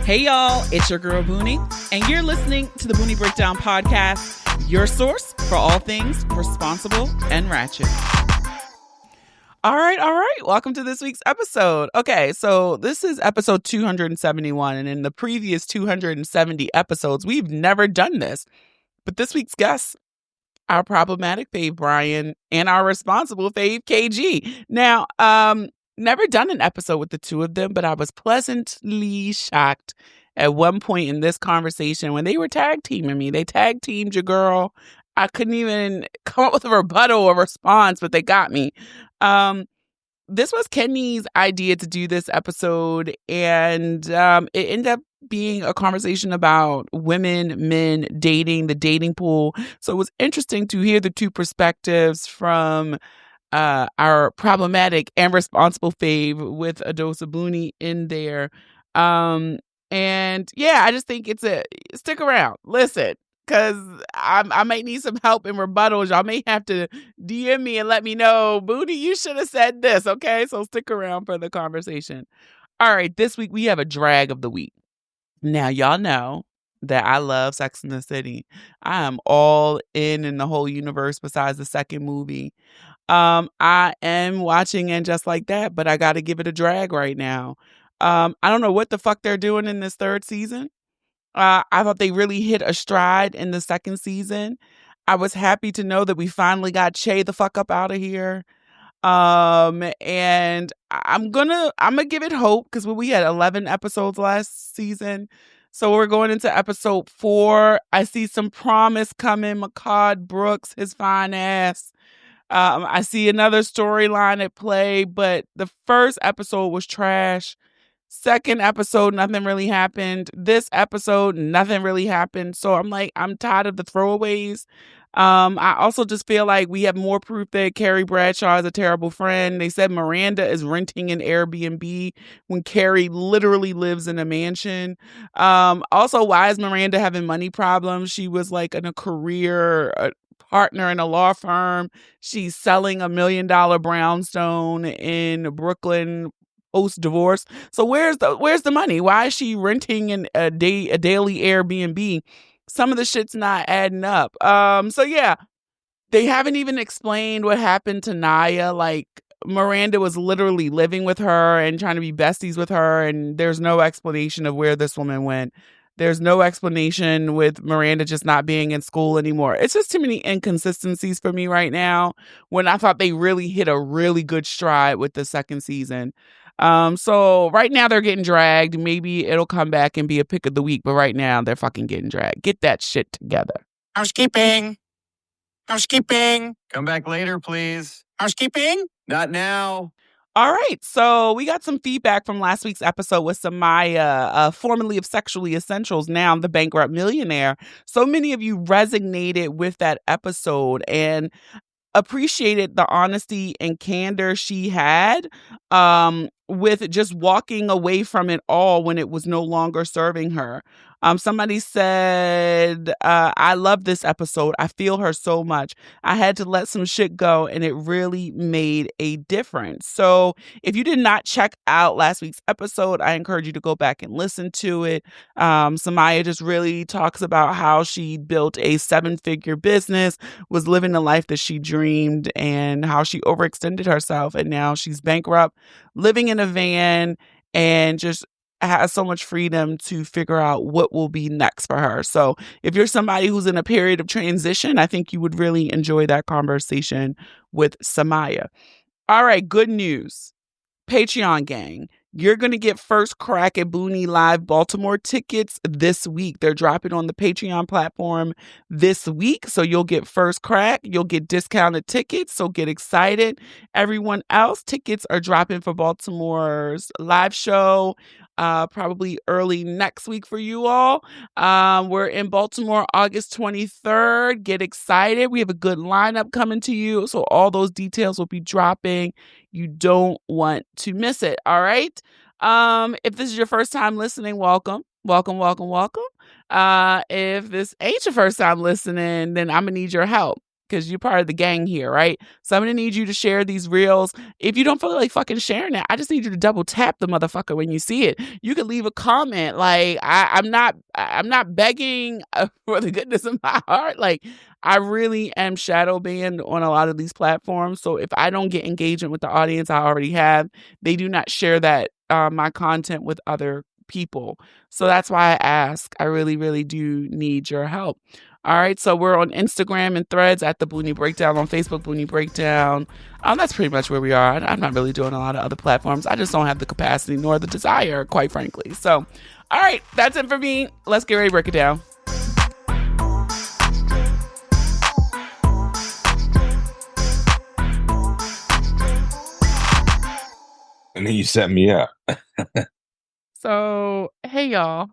Hey y'all, it's your girl Booney, and you're listening to the Booney Breakdown Podcast, your source for all things responsible and ratchet. All right. Welcome to this week's episode. Okay, so this is episode 271, and in the previous 270 episodes, we've never done this. But this week's guests, our problematic fave Brian and our responsible fave KG. Now, never done an episode with the two of them, but I was pleasantly shocked at one point in this conversation when they were tag teaming me. They tag teamed your girl. I couldn't even come up with a rebuttal or response, but they got me. This was Kenny's idea to do this episode, and it ended up being a conversation about women, men, dating, the dating pool. So it was interesting to hear the two perspectives from our problematic and responsible fave with a dose of Booney in there. And yeah, I just think stick around, listen, because I might need some help in rebuttals. Y'all may have to DM me and let me know, Booney, you should have said this, okay? So stick around for the conversation. All right, this week we have a drag of the week. Now, y'all know that I love Sex and the City. I am all in the whole universe besides the second movie. I am watching And Just Like That, but I got to give it a drag right now. I don't know what the fuck they're doing in this third season. I thought they really hit a stride in the second season. I was happy to know that we finally got Che the fuck up out of here. And I'm gonna give it hope because we had 11 episodes last season. So we're going into episode 4. I see some promise coming. Makad Brooks, his fine ass. I see another storyline at play, but the first episode was trash. Second episode, nothing really happened. This episode, nothing really happened. So I'm tired of the throwaways. I also just feel like we have more proof that Carrie Bradshaw is a terrible friend. They said Miranda is renting an Airbnb when Carrie literally lives in a mansion. Also, why is Miranda having money problems? She was like in a career partner in a law firm. She's selling $1 million brownstone in Brooklyn post-divorce. So where's the money? Why is she renting a daily Airbnb? Some of the shit's not adding up. So yeah, they haven't even explained what happened to Naya. Like, Miranda was literally living with her and trying to be besties with her, and there's no explanation of where this woman went. There's no explanation with Miranda just not being in school anymore. It's just too many inconsistencies for me right now when I thought they really hit a really good stride with the second season. So right now they're getting dragged. Maybe it'll come back and be a pick of the week, but right now they're fucking getting dragged. Get that shit together. Housekeeping. Come back later, please. Housekeeping? Not now. All right, so we got some feedback from last week's episode with Samaya, formerly of Sexually Essentials, now the bankrupt millionaire. So many of you resonated with that episode and appreciated the honesty and candor she had with just walking away from it all when it was no longer serving her. Somebody said, I love this episode. I feel her so much. I had to let some shit go and it really made a difference. So if you did not check out last week's episode, I encourage you to go back and listen to it. Samaya just really talks about how she built a 7-figure business, was living the life that she dreamed, and how she overextended herself. And now she's bankrupt, living in a van, and just has so much freedom to figure out what will be next for her. So if you're somebody who's in a period of transition, I think you would really enjoy that conversation with Samaya. All right, good news. Patreon gang, you're going to get first crack at Booney Live Baltimore tickets this week. They're dropping on the Patreon platform this week. So you'll get first crack. You'll get discounted tickets. So get excited. Everyone else, tickets are dropping for Baltimore's live show probably early next week for you all. We're in Baltimore August 23rd. Get excited. We have a good lineup coming to you. So all those details will be dropping. You don't want to miss it. All right. If this is your first time listening, welcome. If this ain't your first time listening, then I'm gonna need your help. because you're part of the gang here, right? So I'm gonna need you to share these reels. If you don't feel like fucking sharing it, I just need you to double tap the motherfucker when you see it. You can leave a comment. Like I'm not begging for the goodness of my heart. Like I really am shadow banned on a lot of these platforms. So if I don't get engagement with the audience I already have, they do not share that my content with other people. So that's why I ask. I really, really do need your help. All right, so we're on Instagram and Threads at the Boonie Breakdown, on Facebook, Boonie Breakdown. That's pretty much where we are. I'm not really doing a lot of other platforms. I just don't have the capacity nor the desire, quite frankly. So, all right, that's it for me. Let's get ready to break it down. And then you set me up. So, hey, y'all.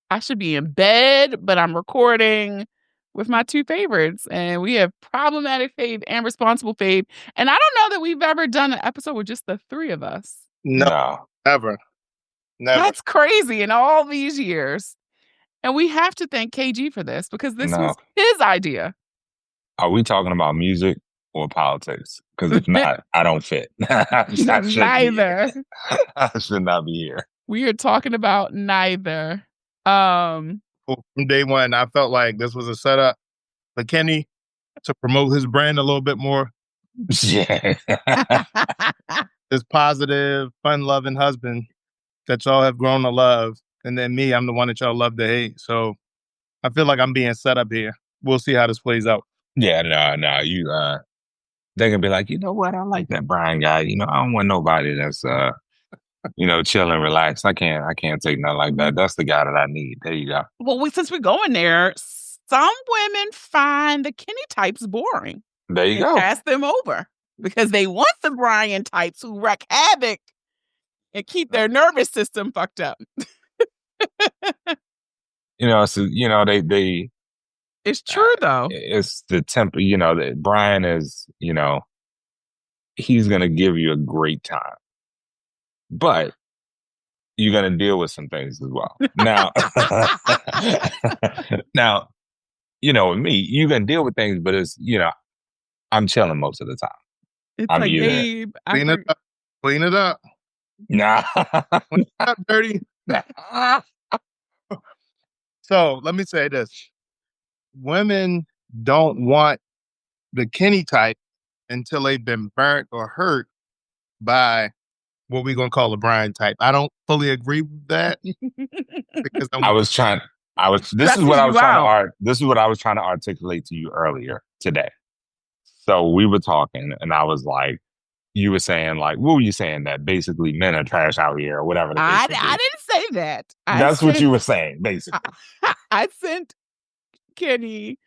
I should be in bed, but I'm recording with my two favorites. And we have problematic fave and responsible fave. And I don't know that we've ever done an episode with just the three of us. No. Never. That's crazy in all these years. And we have to thank KG for this because this was his idea. Are we talking about music or politics? Because if not, I don't fit. Neither. I should not be here. We are talking about neither. From day one, I felt like this was a setup for Kenny to promote his brand a little bit more. Yeah. This positive, fun-loving husband that y'all have grown to love. And then me, I'm the one that y'all love to hate. So I feel like I'm being set up here. We'll see how this plays out. Yeah, no. You they're gonna be like, you know what? I like that Brian guy. I don't want nobody that's chill and relax. I can't take nothing like that. That's the guy that I need. There you go. Well, since we're going there, some women find the Kenny types boring. There you go. Pass them over because they want the Brian types who wreak havoc and keep their nervous system fucked up. They. It's true though. It's the temper. That Brian is. He's gonna give you a great time, but you're going to deal with some things as well. Now, with me, you can deal with things, but it's, I'm chilling most of the time. It's I'm like, Gabe, clean it up. Nah. Clean it up, dirty. So let me say this. Women don't want the Kenny type until they've been burnt or hurt by what we're going to call a Brian type. I don't fully agree with that. Because this is what I was trying to articulate to you earlier today. So we were talking and I was like, you were saying like, what were you saying? That basically men are trash out here or whatever. I didn't say that. That's what you were saying, basically. I sent Kenny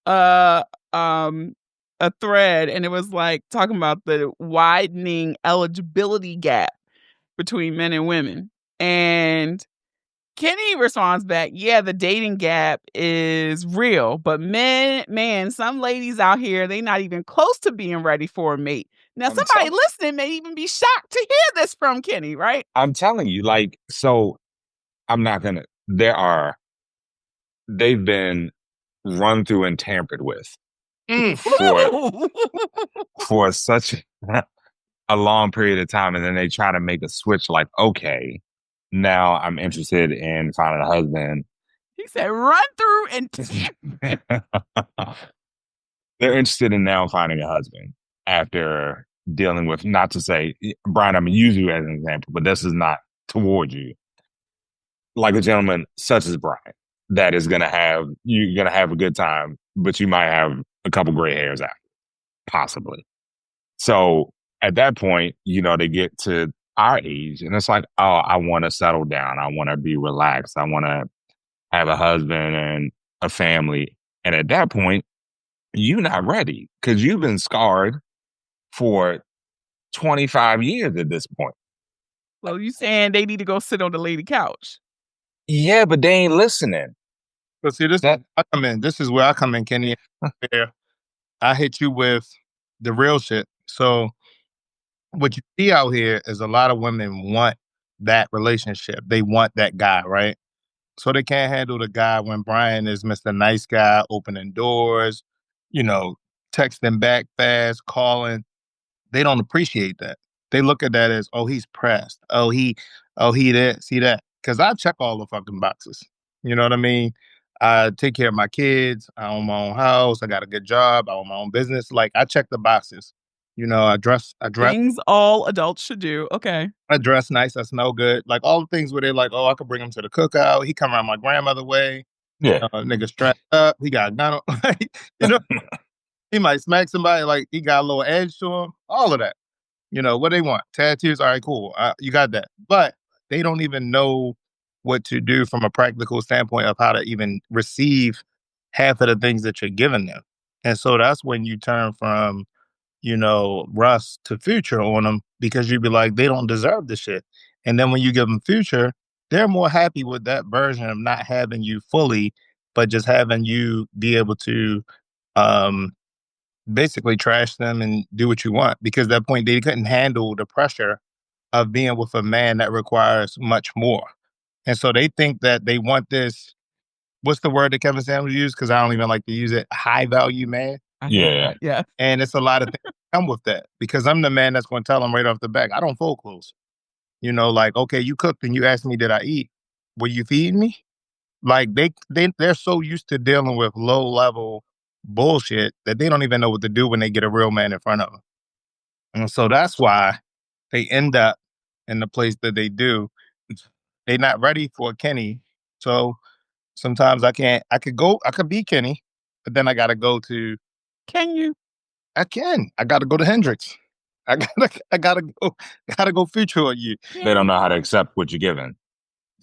a thread and it was like talking about the widening eligibility gap between men and women. And Kenny responds back, yeah, the dating gap is real, but some ladies out here, they not even close to being ready for a mate. Now, somebody listening may even be shocked to hear this from Kenny, right? I'm telling you, so I'm not going to, they've been run through and tampered with for such a long period of time. And then they try to make a switch like, okay, now I'm interested in finding a husband. He said, run through and they're interested in now finding a husband after dealing with, not to say, Brian, I'm going to use you as an example, but this is not toward you. Like a gentleman such as Brian, that is you're going to have a good time, but you might have a couple gray hairs after, possibly. So at that point, they get to our age and it's like, oh, I want to settle down. I want to be relaxed. I want to have a husband and a family. And at that point, you're not ready because you've been scarred for 25 years at this point. Well, you saying they need to go sit on the lady couch. Yeah, but they ain't listening. But see, I come in. This is where I come in, Kenny. I hit you with the real shit. So what you see out here is a lot of women want that relationship. They want that guy, right? So they can't handle the guy when Brian is Mr. Nice Guy, opening doors, texting back fast, calling. They don't appreciate that. They look at that as, oh, he's pressed. Oh, he that, see that. Because I check all the fucking boxes. You know what I mean? I take care of my kids. I own my own house. I got a good job. I own my own business. Like I check the boxes. You know, Things all adults should do. Okay. I dress nice. I smell good. Like all the things where they're like, oh, I could bring him to the cookout. He come around my grandmother way. Yeah. Nigga strapped up. He got a gun on. You know, he might smack somebody. Like he got a little edge to him. All of that. You know, what they want? Tattoos? All right, cool. You got that. But they don't even know what to do from a practical standpoint of how to even receive half of the things that you're giving them. And so that's when you turn from, you know, Russ to Future on them because you'd be like, they don't deserve the shit. And then when you give them Future, they're more happy with that version of not having you fully, but just having you be able to um basically trash them and do what you want because at that point they couldn't handle the pressure of being with a man that requires much more. And so they think that they want this, what's the word that Kevin Samuels used? Because I don't even like to use it, high value man. I hate Yeah. that. Yeah. And it's a lot of things that come with that because I'm the man that's going to tell them right off the back, I don't fold clothes. You know, like, okay, you cooked and you asked me, did I eat? Were you feeding me? Like they're so used to dealing with low level bullshit that they don't even know what to do when they get a real man in front of them. And so that's why they end up in the place that they do. They're not ready for Kenny. So sometimes I could be Kenny, but then I gotta go to Can you? I gotta go to Hendrix. I gotta go feature on you. They don't know how to accept what you're giving.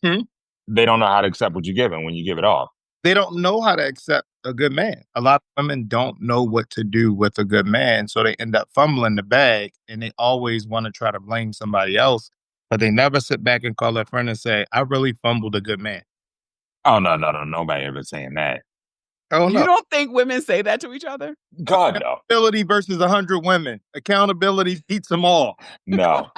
Hmm? They don't know how to accept what you're giving when you give it off. They don't know how to accept a good man. A lot of women don't know what to do with a good man, so they end up fumbling the bag, and they always want to try to blame somebody else, but they never sit back and call their friend and say, "I really fumbled a good man." Oh, no. Nobody ever saying that. Oh You no! don't think women say that to each other? God, no. Accountability versus 100 women. Accountability beats them all. No.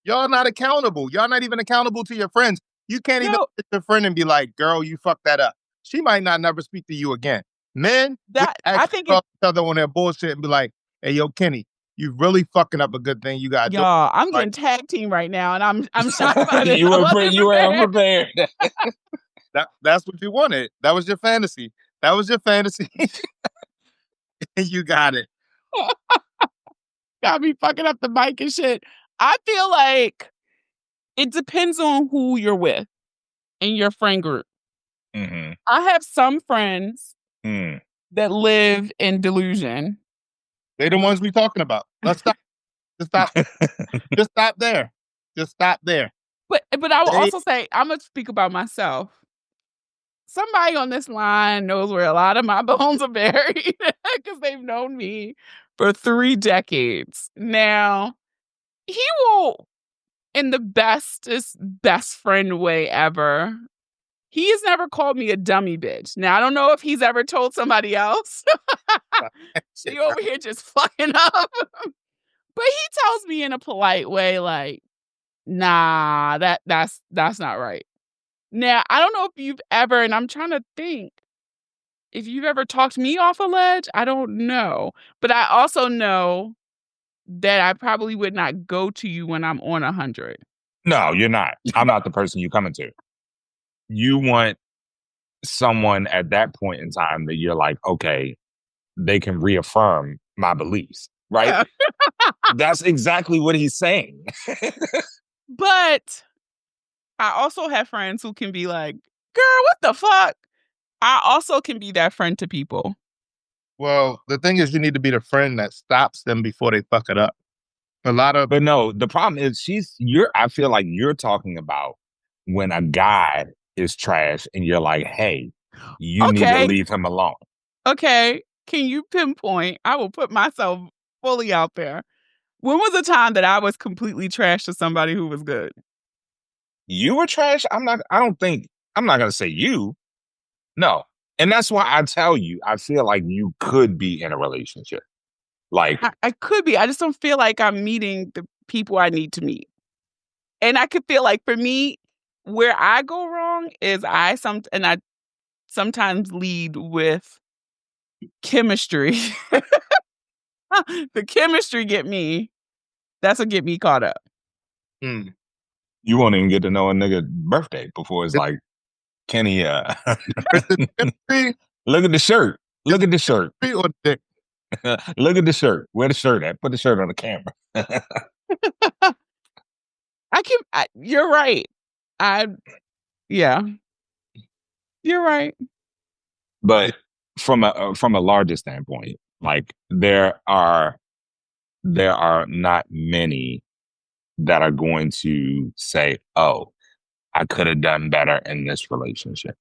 Y'all not accountable. Y'all not even accountable to your friends. You can't even No. look at your friend and be like, "Girl, you fucked that up." She might not never speak to you again. Men, That we I actually think call each other on their bullshit and be like, "Hey, yo, Kenny, you really fucking up a good thing. You got to do it." y'all, I'm Like- getting tag team right now, and I'm shocked by this. You I were wasn't unprepared. That's what you wanted. That was your fantasy. That was your fantasy. And you got it. Got me fucking up the mic and shit. I feel like it depends on who you're with in your friend group. Mm-hmm. I have some friends Mm. that live in delusion. They the ones we talking about. Let's stop. Just stop. Just stop there. Just stop there. But I will They- also say, I'm gonna speak about myself. Somebody on this line knows where a lot of my bones are buried because they've known me for 3 decades. Now, he will, in the bestest best friend way ever, he has never called me a dummy bitch. Now, I don't know if he's ever told somebody else. She over here just fucking up. But he tells me in a polite way, like, nah, that's not right. Now, I don't know if you've ever, and I'm trying to think, if you've ever talked me off a ledge, I don't know. But I also know that I probably would not go to you when I'm on 100. No, you're not. I'm not the person you're coming to. You want someone at that point in time that you're like, okay, they can reaffirm my beliefs, right? Yeah. That's exactly what he's saying. But I also have friends who can be like, girl, what the fuck? I also can be that friend to people. Well, the thing is, you need to be the friend that stops them before they fuck it up. A lot of But no, the problem is I feel like you're talking about when a guy is trash and you're like, hey, you need to Okay. leave him alone. Okay, can you pinpoint? I will put myself fully out there. When was the time that I was completely trash to somebody who was good? You were trash? I'm not gonna say you. No. And that's why I tell you, I feel like you could be in a relationship. Like, I could be. I just don't feel like I'm meeting the people I need to meet. And I could feel like for me, where I go wrong is I sometimes lead with chemistry. The chemistry get me. That's what get me caught up. Mm. You won't even get to know a nigga birthday before it's like, Kenny, Is it chemistry? look at the shirt. Look at the shirt. Chemistry or dick? Look at the shirt. Where the shirt at? Put the shirt on the camera. You're right. Yeah. You're right. But from a larger standpoint, like there are not many that are going to say, "Oh, I could have done better in this relationship.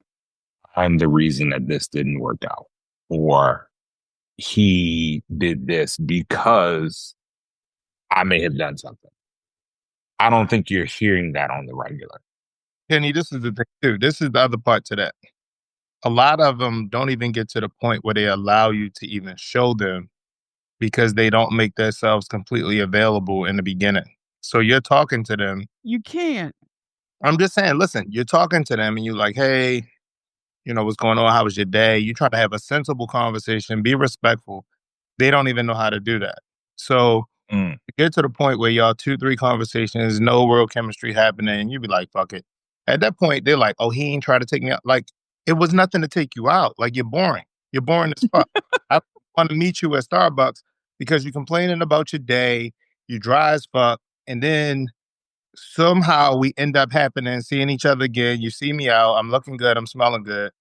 I'm the reason that this didn't work out," or he did this because I may have done something. I don't think you're hearing that on the regular. Kenny, this is the thing too. This is the other part to that. A lot of them don't even get to the point where they allow you to even show them because they don't make themselves completely available in the beginning. So you're talking to them. You can't. I'm just saying, listen, you're talking to them and you're like, hey, what's going on? How was your day? You try to have a sensible conversation, be respectful. They don't even know how to do that. So you get to the point where y'all 2-3 conversations, no real chemistry happening, and you be like, fuck it. At that point, they're like, oh, he ain't trying to take me out. Like, it was nothing to take you out. Like, you're boring. You're boring as fuck. I want to meet you at Starbucks because you're complaining about your day, you dry as fuck, and then somehow we end up happening, seeing each other again. You see me out, I'm looking good, I'm smelling good.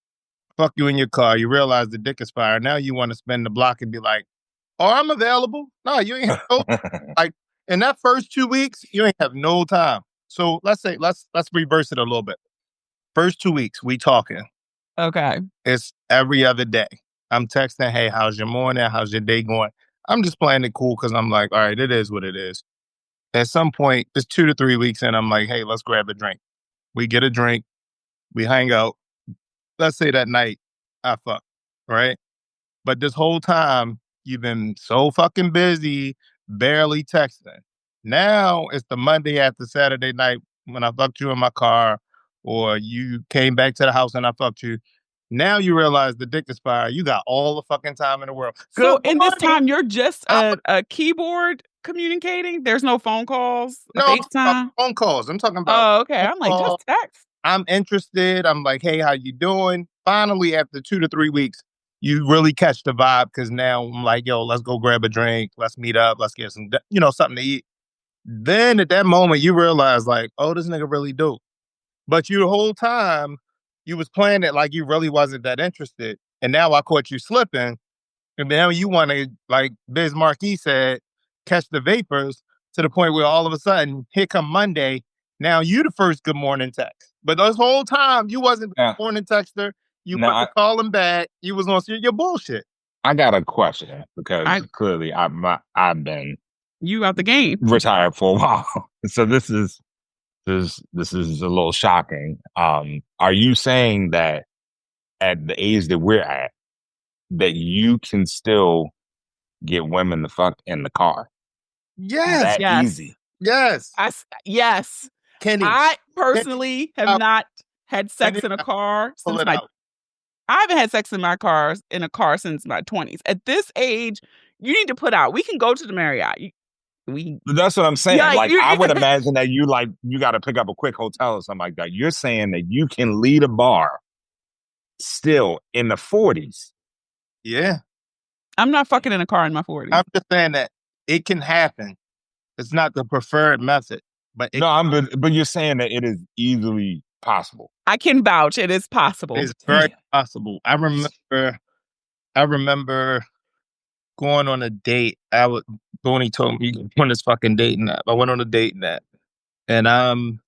Fuck you in your car, you realize the dick is fire. Now you want to spend the block and be like, oh, I'm available. No, you ain't have no like in that first 2 weeks, you ain't have no time. So let's reverse it a little bit. First 2 weeks, we talking. Okay. It's every other day. I'm texting, hey, how's your morning? How's your day going? I'm just playing it cool because I'm like, all right, it is what it is. At some point, it's 2 to 3 weeks in, I'm like, hey, let's grab a drink. We get a drink, we hang out. Let's say that night, I fuck, right? But this whole time, you've been so fucking busy, barely texting. Now it's the Monday after Saturday night when I fucked you in my car, or you came back to the house and I fucked you. Now you realize the dick is fire. You got all the fucking time in the world. So Good in this morning. time, you're just a keyboard communicating? There's no phone calls, No, FaceTime? phone calls. I'm talking about. Oh, okay. I'm like, just text. I'm interested. I'm like, hey, how you doing? Finally, after 2 to 3 weeks, you really catch the vibe because now I'm like, yo, let's go grab a drink. Let's meet up. Let's get some, something to eat. Then at that moment, you realize like, oh, this nigga really do. But you the whole time, you was playing it like you really wasn't that interested. And now I caught you slipping. And now you want to, like Biz Marquis said, catch the vapors to the point where all of a sudden, here come Monday, now you the first good morning text. But this whole time, you wasn't the morning texter. You wasn't calling back. You was on your bullshit. I got a question because clearly I've been you out the game retired for a while. So this is a little shocking. Are you saying that at the age that we're at, that you can still get women to fuck in the car? Yes. That easy. Yes. Yes. Kenny, I personally have not had sex in a car since I haven't had sex in a car since my 20s. At this age, you need to put out. We can go to the Marriott. That's what I'm saying. Yeah, like I would imagine that you got to pick up a quick hotel or something like that. You're saying that you can lead a bar still in the 40s. Yeah. I'm not fucking in a car in my 40s. I'm just saying that it can happen. It's not the preferred method, but but you're saying that it is easily possible. I can vouch it is possible. It's very possible. I remember going on a date. Bonnie told me on this fucking dating app. I went on a dating app, and I'm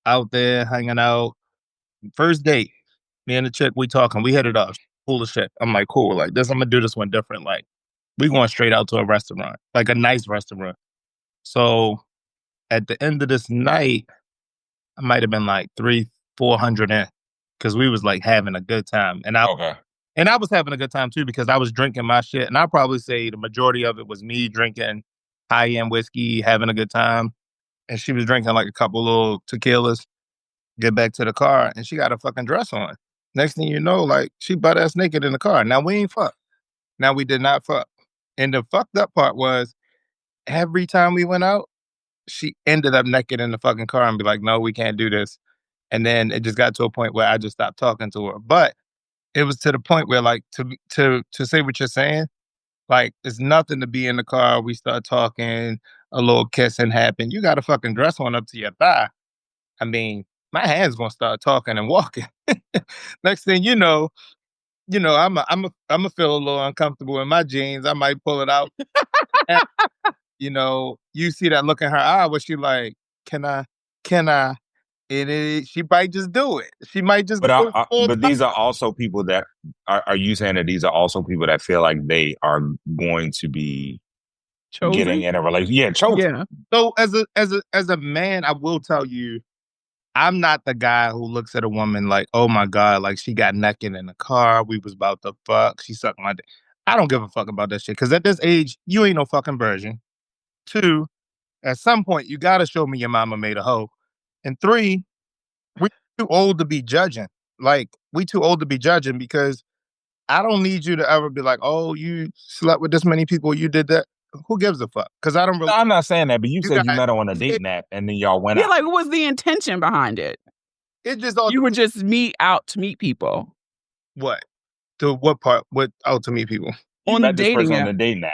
out there hanging out. First date, me and the chick, we talking. We hit it off. Cool as shit. I'm like, cool. Like this, I'm gonna do this one different. Like we going straight out to a restaurant, like a nice restaurant. So at the end of this night, I might have been like 300-400 in because we was like having a good time. And I was having a good time too because I was drinking my shit. And I'll probably say the majority of it was me drinking high-end whiskey, having a good time. And she was drinking like a couple little tequilas. Get back to the car and she got a fucking dress on. Next thing you know, like she butt-ass naked in the car. Now we ain't fucked. Now we did not fuck. And the fucked up part was every time we went out, she ended up naked in the fucking car and be like, no, we can't do this. And then it just got to a point where I just stopped talking to her. But it was to the point where like to say what you're saying, like it's nothing to be in the car. We start talking, a little kissing happened. You got a fucking dress on up to your thigh. I mean, my hands gonna start talking and walking. Next thing I'm a feel a little uncomfortable in my jeans. I might pull it out. And, you see that look in her eye where she like, can I, can I? She might just do it. She might just But do it full but time. these are also people that are you saying that these are also people that feel like they are going to be getting Chosen. in a relationship? Yeah, chosen. Yeah. So as a man, I will tell you, I'm not the guy who looks at a woman like, oh my God, like she got naked in the car. We was about to fuck. She sucked my dick. I don't give a fuck about that shit. Cause at this age, you ain't no fucking virgin. Two, at some point, you gotta show me your mama made a hoe. And three, we too old to be judging. Like, we too old to be judging because I don't need you to ever be like, oh, you slept with this many people, you did that. Who gives a fuck? Because I don't really. No, I'm not saying that, but you You said you guys, met her on a dating app and then y'all went Yeah, out. like what was the intention behind it? it just all You would just meet out to meet people what? To what part? What out to meet people? You on the met this person dating on app. the dating app.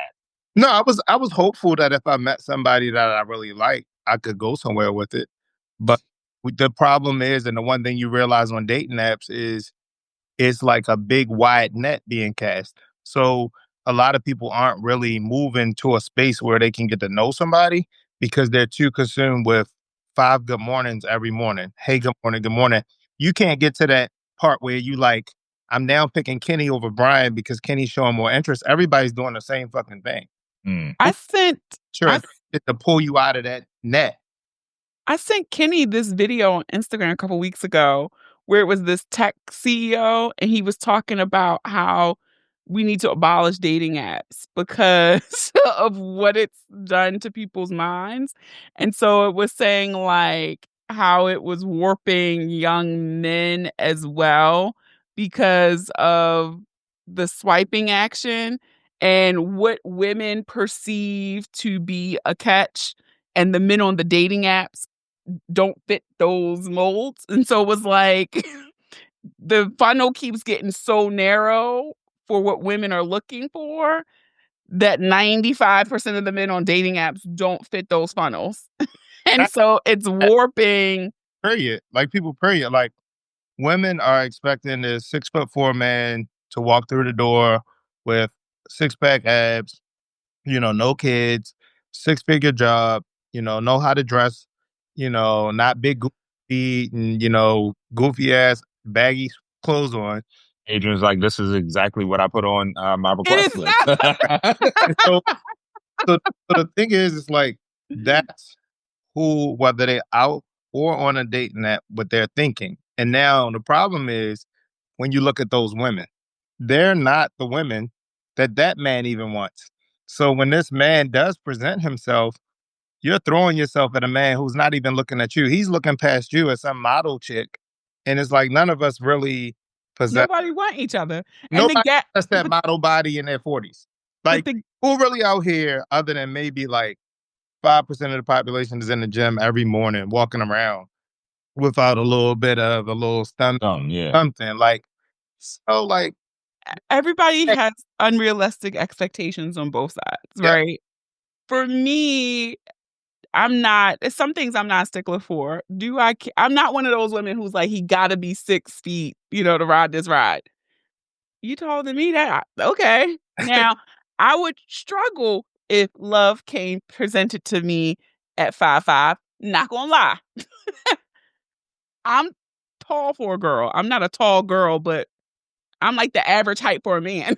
No, I was hopeful that if I met somebody that I really like, I could go somewhere with it. But the problem is, and the one thing you realize on dating apps is it's like a big wide net being cast. So a lot of people aren't really moving to a space where they can get to know somebody because they're too consumed with five good mornings every morning. Hey, good morning, good morning. You can't get to that part where you like, I'm now picking Kenny over Brian because Kenny's showing more interest. Everybody's doing the same fucking thing. Mm. I sent Sure, to pull you out of that net. I sent Kenny this video on Instagram a couple weeks ago where it was this tech CEO and he was talking about how we need to abolish dating apps because of what it's done to people's minds. And so it was saying like how it was warping young men as well because of the swiping action and what women perceive to be a catch and the men on the dating apps don't fit those molds. And so it was like the funnel keeps getting so narrow for what women are looking for that 95% of the men on dating apps don't fit those funnels. And so it's warping. Period. Like people, period. Like women are expecting this 6'4" man to walk through the door with six pack abs, no kids, six-figure job, know how to dress, not big goofy feet and goofy ass baggy clothes on. Adrian's like, this is exactly what I put on my It request is list. And so the thing is, it's like that's who, whether they're out or on a dating app, what they're thinking. And now the problem is when you look at those women, they're not the women that man even wants. So when this man does present himself, you're throwing yourself at a man who's not even looking at you. He's looking past you as some model chick. And it's like none of us really possess. nobody want each other. And the Nobody gap, has that model body in their 40s. but Like, the who really out here, other than maybe like 5% of the population is in the gym every morning, walking around without a little bit of a little Yeah. something. Like, so like, everybody has unrealistic expectations on both sides, yeah, right? For me, it's some things I'm not a stickler for. I'm not one of those women who's like, he gotta be 6 feet, to ride this ride. You taller than me, that okay. Now, I would struggle if love came presented to me at 5'5". Not gonna lie. I'm tall for a girl. I'm not a tall girl, but I'm like the average height for a man.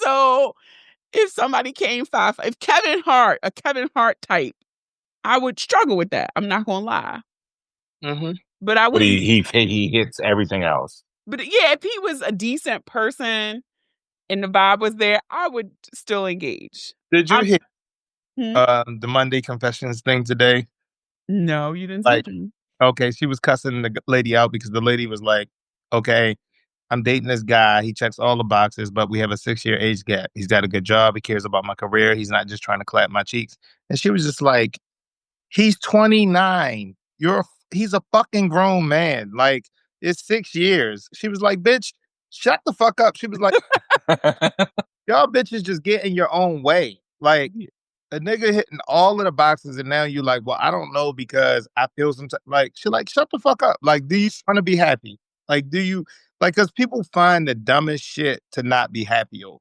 So if somebody came if a Kevin Hart type, I would struggle with that. I'm not gonna lie. hmm But I But wouldn't. he hits everything else. But yeah, if he was a decent person and the vibe was there, I would still engage. did you I'm hear hmm? the Monday confessions thing today? No, you didn't send Like, it to me. okay, she was cussing the lady out because the lady was like, okay, I'm dating this guy. He checks all the boxes, but we have a 6-year age gap. He's got a good job. He cares about my career. He's not just trying to clap my cheeks. And she was just like, he's 29. He's a fucking grown man. Like, it's 6 years. She was like, bitch, shut the fuck up. She was like, y'all bitches just get in your own way. Like, a nigga hitting all of the boxes, and now you like, well, I don't know because I feel like, she like, shut the fuck up. Like, do you want to be happy? Like, do you like, because people find the dumbest shit to not be happy over.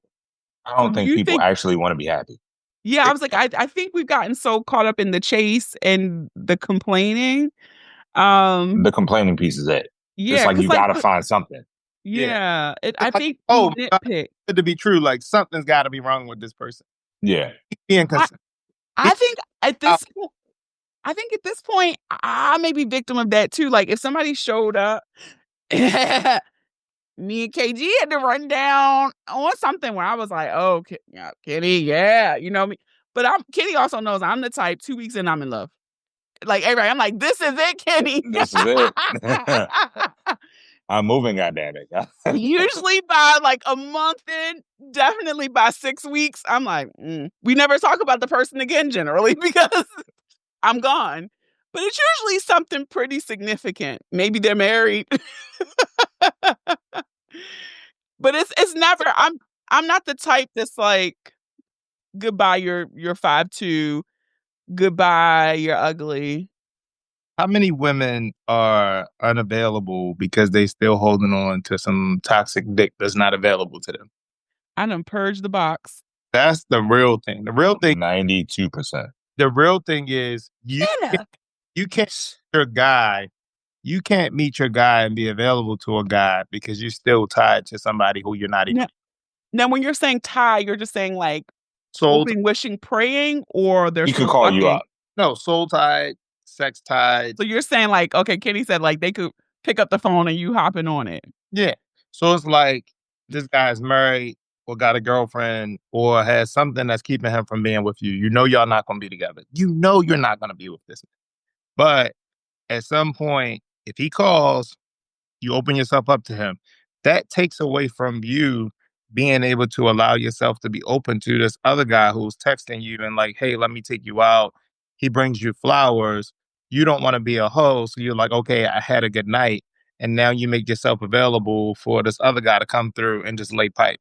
I don't So think you people think- actually want to be happy. Yeah, I was like, I think we've gotten so caught up in the chase and the complaining. The complaining piece is it. Yeah, It's like 'cause, you gotta find something. Yeah, I Like, think oh, we nitpick. to be true, like something's got to be wrong with this person. Yeah. Being consistent. I think at this point, I may be victim of that too. Like if somebody showed up, me and KG had to run down on something where I was like, "Oh, yeah, Kenny, yeah, you know me." But Kenny also knows I'm the type. 2 weeks in, I'm in love. Like everybody, I'm like, "This is it, Kenny. This is it. I'm moving, goddammit. Usually by like a month in, definitely by 6 weeks, I'm like, we never talk about the person again generally because I'm gone. But it's usually something pretty significant. Maybe they're married. But it's never I'm not the type that's like, goodbye, you're 5'2", goodbye, you're ugly. How many women are unavailable because they still holding on to some toxic dick that's not available to them? I done purged the box. That's the real thing. The real thing 92%. The real thing is you can't your guy. You can't meet your guy and be available to a guy because you're still tied to somebody who you're not even. Now, when you're saying tie, you're just saying like Soul hoping, wishing, praying, or they're He still could call fucking? you up. No, soul tied, sex tied. So you're saying like, okay, Kenny said like they could pick up the phone and you hopping on it. Yeah. So it's like this guy's married or got a girlfriend or has something that's keeping him from being with you. You know y'all not gonna be together. You know you're not gonna be with this man. But at some point, if he calls, you open yourself up to him. That takes away from you being able to allow yourself to be open to this other guy who's texting you and like, hey, let me take you out. He brings you flowers. You don't want to be a hoe. So you're like, okay, I had a good night. And now you make yourself available for this other guy to come through and just lay pipe.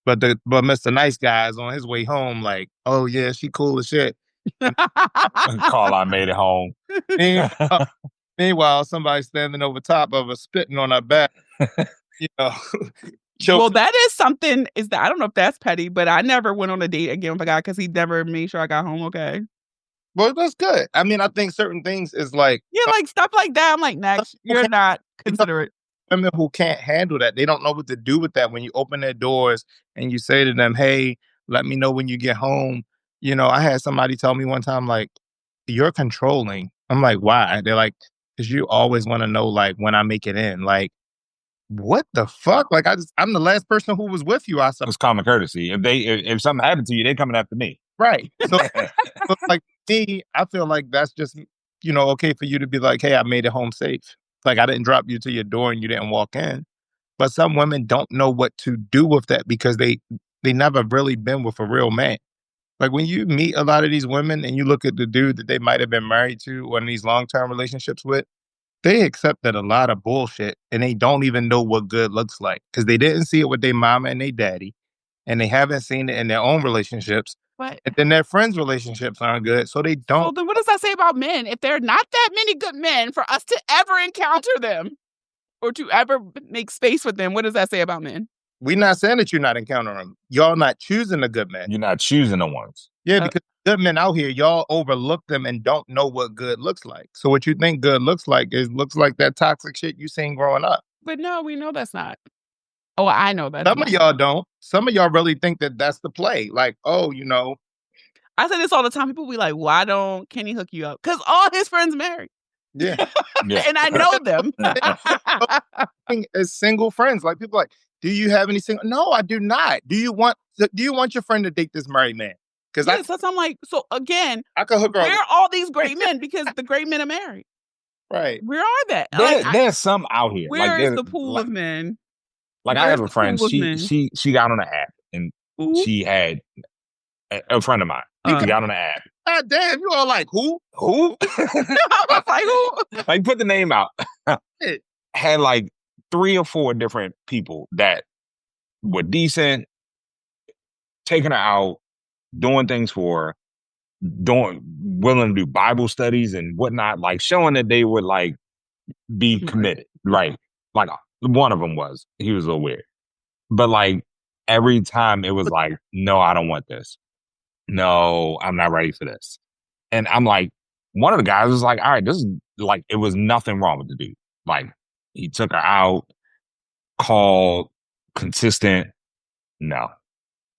But Mr. Nice Guy is on his way home, like, oh yeah, she cool as shit. Call, I made it home. Meanwhile, somebody's standing over top of her, spitting on her back. You know. Well, that is something. Is that I don't know if that's petty, but I never went on a date again with a guy because he never made sure I got home okay. Well, that's good. I mean, I think certain things is like like stuff like that. I'm like, next, you're not considerate. Women who can't handle that, they don't know what to do with that. When you open their doors and you say to them, "Hey, let me know when you get home." You know, I had somebody tell me one time, like, "You're controlling." I'm like, "Why?" They're like, "Because you always want to know, like, when I make it in." Like, what the fuck? Like, I'm the last person who was with you. It's common courtesy. If something happened to you, they coming after me. Right. So, like me, I feel like that's just, okay for you to be like, hey, I made it home safe. Like I didn't drop you to your door and you didn't walk in. But some women don't know what to do with that because they never really been with a real man. Like when you meet a lot of these women and you look at the dude that they might have been married to or in these long-term relationships with, they accepted a lot of bullshit and they don't even know what good looks like because they didn't see it with their mama and their daddy and they haven't seen it in their own relationships. But and then their friends' relationships aren't good, so they don't. So then what does that say about men? If there are not that many good men for us to ever encounter them or to ever make space with them, what does that say about men? We're not saying that you're not encountering them. Y'all not choosing the good men. You're not choosing the ones. Yeah, because good men out here, y'all overlook them and don't know what good looks like. So what you think good looks like that toxic shit you seen growing up. But no, we know that's not. Oh, I know that's Some of y'all don't. Some of y'all really think that that's the play. Like, oh, I say this all the time. People be like, why don't Kenny hook you up? Because all his friends married. Yeah. And I know them. As single friends, like people like, do you have any single? No, I do not. Do you want your friend to date this married man? Because that's I'm like, so again, I could hook her where are all these great men? Because the great men are married. Right. Where are they? There's some out here. Where is the pool of men? Like I Where's have a the friend. coolest She man? she got on the app and Who? she had a friend of mine. She got on the app. God damn, you all like who? Who? I was like, who? Like put the name out. Shit. Had like 3 or 4 different people that were decent, taking her out, doing things for her, willing to do Bible studies and whatnot, like showing that they would like be committed. Right. Like one of them was. He was a little weird. But like every time it was like, no, I don't want this. No, I'm not ready for this. And I'm like, one of the guys was like, all right, this is like, it was nothing wrong with the dude. Like, he took her out, called, consistent. No.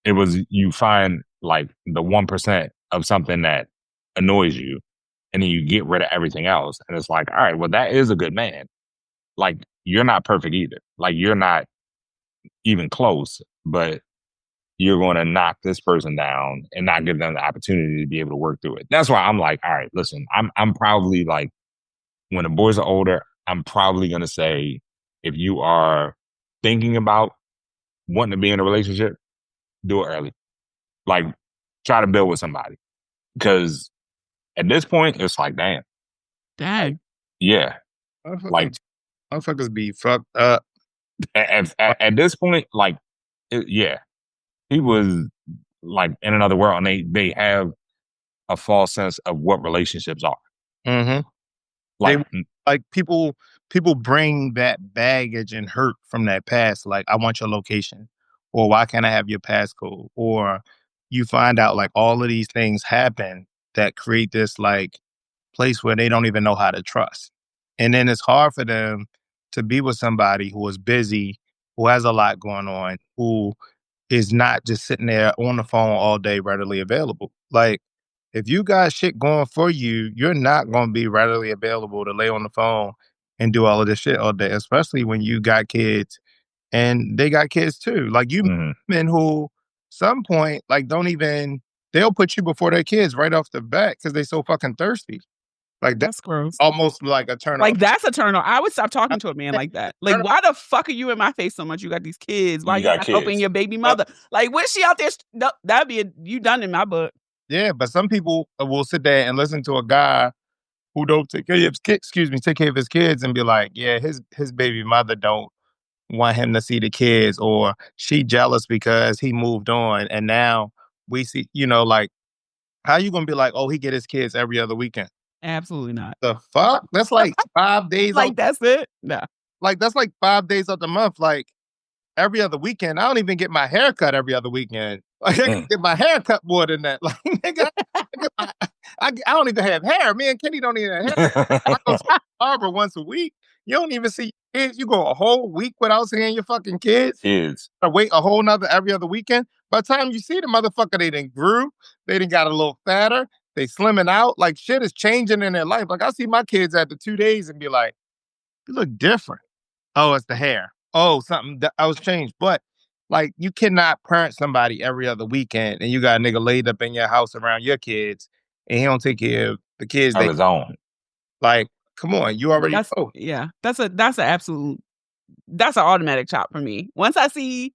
It was, you find like the 1% of something that annoys you, and then you get rid of everything else. And it's like, all right, well, that is a good man. Like, you're not perfect either. Like, you're not even close, but you're going to knock this person down and not give them the opportunity to be able to work through it. That's why I'm like, all right, listen, I'm probably like, when the boys are older, I'm probably going to say, if you are thinking about wanting to be in a relationship, do it early. Like, try to build with somebody. Because at this point, it's like, damn. Dang. Yeah. Like, Motherfuckers be fucked up. at this point, like, yeah. He was like in another world, and they have a false sense of what relationships are. Mm-hmm. Like people bring that baggage and hurt from that past. Like, I want your location, or why can't I have your passcode? Or you find out like all of these things happen that create this like place where they don't even know how to trust. And then it's hard for them to be with somebody who is busy, who has a lot going on, who is not just sitting there on the phone all day, readily available. Like, if you got shit going for you, you're not going to be readily available to lay on the phone and do all of this shit all day, especially when you got kids and they got kids too. Like, you men who some point, like, don't even, they'll put you before their kids right off the bat because they so fucking thirsty. Like, That's gross. Almost like a turn Like, off. that's a turn on. I would stop talking to a man like that. Like, why the fuck are you in my face so much? You got these kids. Why you not helping your baby mother? Like, when she out there, no, that'd be you done in my book. Yeah, but some people will sit there and listen to a guy who don't take care of his kids, take care of his kids and be like, yeah, his baby mother don't want him to see the kids, or she jealous because he moved on. And now we see, like, how you gonna be like, oh, he get his kids every other weekend? Absolutely not. The fuck? That's like 5 days. Like, that's it? No. Like, that's like 5 days of the month. Like, every other weekend. I don't even get my hair cut every other weekend. Like, I can get my hair cut more than that. Like, nigga, I don't even have hair. Me and Kenny don't even have hair. I go to the barber once a week. You don't even see your kids. You go a whole week without seeing your fucking kids. Or wait a whole nother every other weekend. By the time you see the motherfucker, they done grew. They done got a little fatter. They slimming out. Like, shit is changing in their life. Like, I see my kids after 2 days and be like, you look different. Oh, it's the hair. Oh, something that I was changed. But like, you cannot parent somebody every other weekend and you got a nigga laid up in your house around your kids and he don't take care of the kids of his own. Like, come on, you already know. Yeah, that's an absolute, that's an automatic chop for me. Once I see,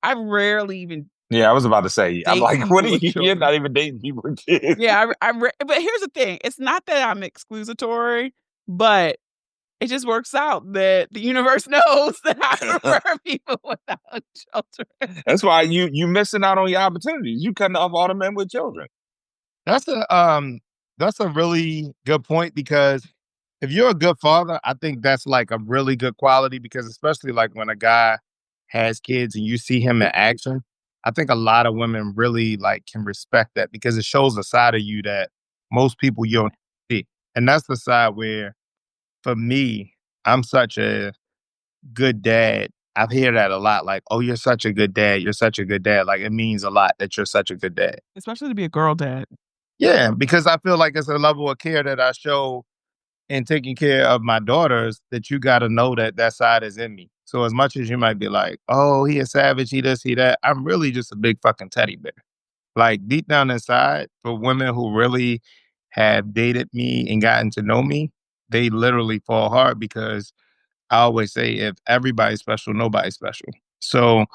I rarely even. Yeah, I was about to say, I'm like, what are you? You're not even dating people with kids. Yeah, but here's the thing: it's not that I'm exclusatory, but it just works out that the universe knows that I prefer people without children. That's why you missing out on your opportunities. You cutting off all the men with children. That's a really good point, because if you're a good father, I think that's like a really good quality, because especially like when a guy has kids and you see him in action, I think a lot of women really like can respect that, because it shows a side of you that most people you don't see. And that's the side where, for me, I'm such a good dad. I hear that a lot. Like, oh, you're such a good dad. You're such a good dad. Like, it means a lot that you're such a good dad. Especially to be a girl dad. Yeah, because I feel like it's a level of care that I show in taking care of my daughters, that you got to know that that side is in me. So as much as you might be like, oh, he a savage, he this, he that, I'm really just a big fucking teddy bear. Like, deep down inside, for women who really have dated me and gotten to know me, they literally fall hard, because I always say, if everybody's special, nobody's special. So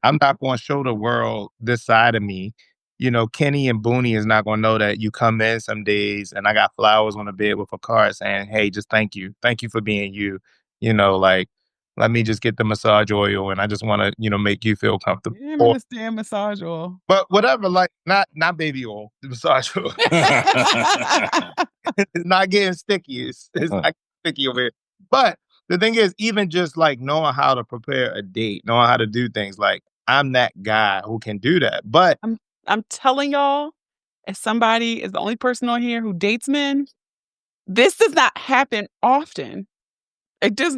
I'm not going to show the world this side of me. Kenny and Booney is not going to know that you come in some days and I got flowers on the bed with a card saying, "Hey, just thank you. Thank you for being you." Like, let me just get the massage oil and I just want to, make you feel comfortable. Damn, in this damn massage oil. But whatever, like not baby oil, the massage oil. It's not getting sticky. It's not sticky over here. But the thing is, even just like knowing how to prepare a date, knowing how to do things, like I'm that guy who can do that. But I'm telling y'all, as somebody is the only person on here who dates men, this does not happen often. It just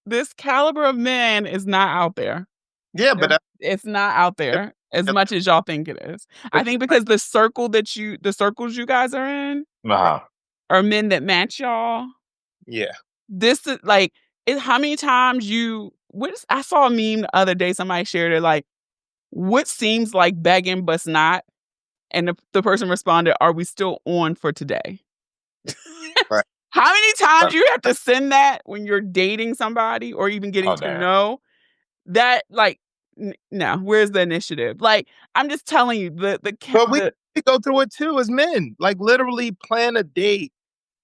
this caliber of man is not out there. yeah, but It's not out there as much as y'all think it is. I think because the circles you guys are in are men that match y'all. Yeah. This is like how many times I saw a meme the other day, somebody shared it, like, what seems like begging but's not? And the person responded, "Are we still on for today?" Right. How many times you have to send that when you're dating somebody or even getting to know that? Like, no, where's the initiative? Like, I'm just telling you, But we go through it too as men. Like, literally plan a date,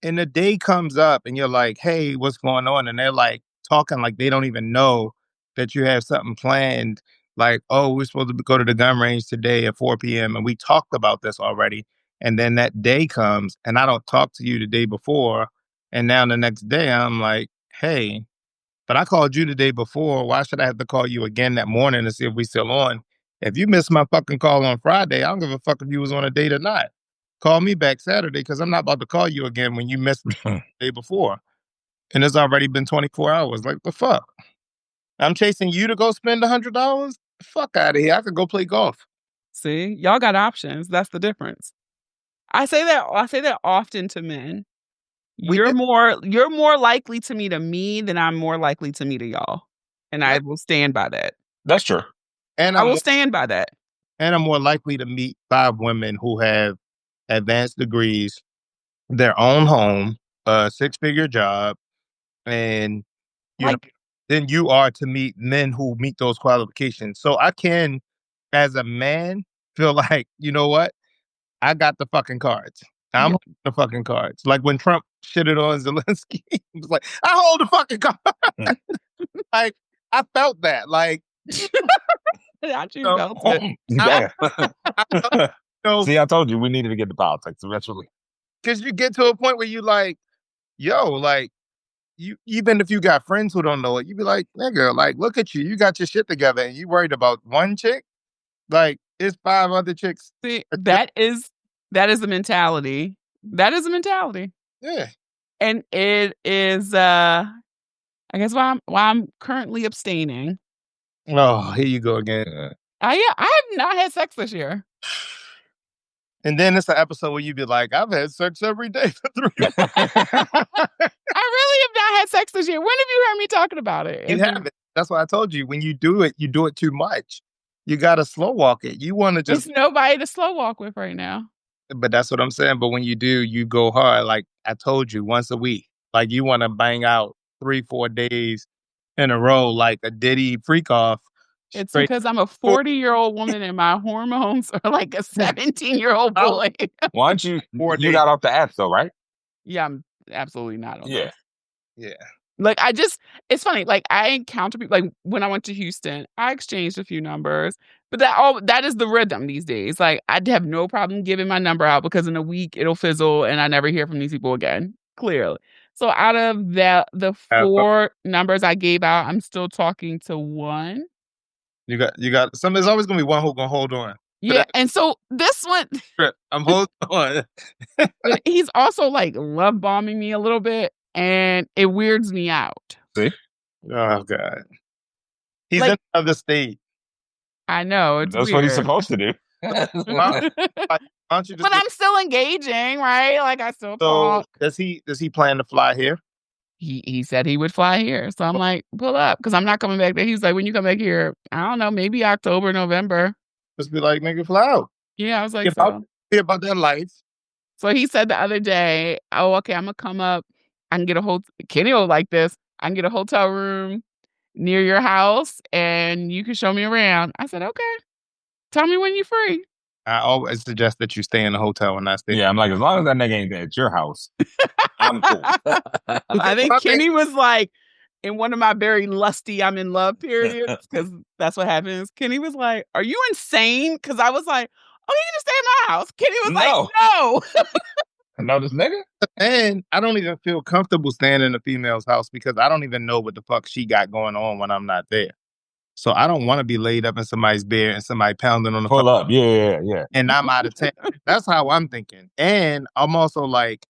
and the day comes up, and you're like, "Hey, what's going on?" And they're like talking like they don't even know that you have something planned. Like, "Oh, we're supposed to go to the gun range today at 4 p.m. and we talked about this already." And then that day comes, and I don't talk to you the day before, and now the next day I'm like, "Hey, but I called you the day before. Why should I have to call you again that morning to see if we still on? If you missed my fucking call on Friday, I don't give a fuck if you was on a date or not. Call me back Saturday because I'm not about to call you again when you missed me the day before. And it's already been 24 hours. Like, the fuck? I'm chasing you to go spend $100? Fuck out of here. I could go play golf. See, y'all got options. That's the difference. I say that often to men. You're more likely to meet a me than I'm more likely to meet a y'all. And I will stand by that. That's true. And I will stand by that. And I'm more likely to meet 5 women who have advanced degrees, their own home, a 6-figure job, and than you are to meet men who meet those qualifications. So I can, as a man, feel like, you know what? I got the fucking cards. I'm holding the fucking cards. Like when Trump shitted on Zelensky, he was like, "I hold the fucking cards." Like, I felt that. Like, felt it. See, I told you we needed to get to politics eventually. Because you get to a point where you like, yo, like, you, even if you got friends who don't know it, you be like, "Nigga, like, look at you. You got your shit together and you worried about one chick? Like, it's 5 other chicks." See, that is the mentality. That is a mentality. Yeah. And it is I guess why I'm currently abstaining. Oh, here you go again. I have not had sex this year. And then it's an episode where you be like, "I've had sex every day for 3 months." I really have not had sex this year. When have you heard me talking about it? You haven't. That's why I told you, when you do it too much. You got to slow walk it. You want to just... There's nobody to slow walk with right now. But that's what I'm saying. But when you do, you go hard. Like I told you, once a week. Like you want to bang out 3-4 days in a row, like a Diddy freak off. It's because I'm a 40-year-old woman and my hormones are like a 17-year-old boy. Why don't you? You got off the app though, right? Yeah, I'm absolutely not on that. Yeah. Like, it's funny. Like, I encounter people, like, when I went to Houston, I exchanged a few numbers, but that is the rhythm these days. Like, I'd have no problem giving my number out because in a week it'll fizzle and I never hear from these people again, clearly. So out of the 4 numbers I gave out, I'm still talking to 1. You got some. There's always gonna be one who gonna hold on. Yeah, and so this one, I'm holding on. He's also like love bombing me a little bit, and it weirds me out. See? Oh God, he's in another state. I know it's That's weird. what he's supposed to do. Why don't you just? But I'm still engaging, right? Like I still talk. Does he plan to fly here? He said he would fly here, so I'm like, pull up, because I'm not coming back there. He's like, when you come back here, I don't know, maybe October, November. Just be like, nigga, fly out. Yeah, I was like, so. Hear about that life. So he said the other day, oh, okay, I'm gonna come up. I can get a Kenny will like this. I can get a hotel room near your house and you can show me around. I said, okay. Tell me when you're free. I always suggest that you stay in the hotel and not stay. Yeah, I'm like, as long as that nigga ain't at your house, I'm cool. I think Kenny was like, in one of my very lusty I'm in love periods, because that's what happens. Kenny was like, are you insane? Because I was like, oh, you can just stay in my house. Kenny was like, no. I know this nigga. And I don't even feel comfortable staying in a female's house because I don't even know what the fuck she got going on when I'm not there. So I don't want to be laid up in somebody's bed and somebody pounding on the Pull up. Yeah. and I'm out of town. That's how I'm thinking. And I'm also like,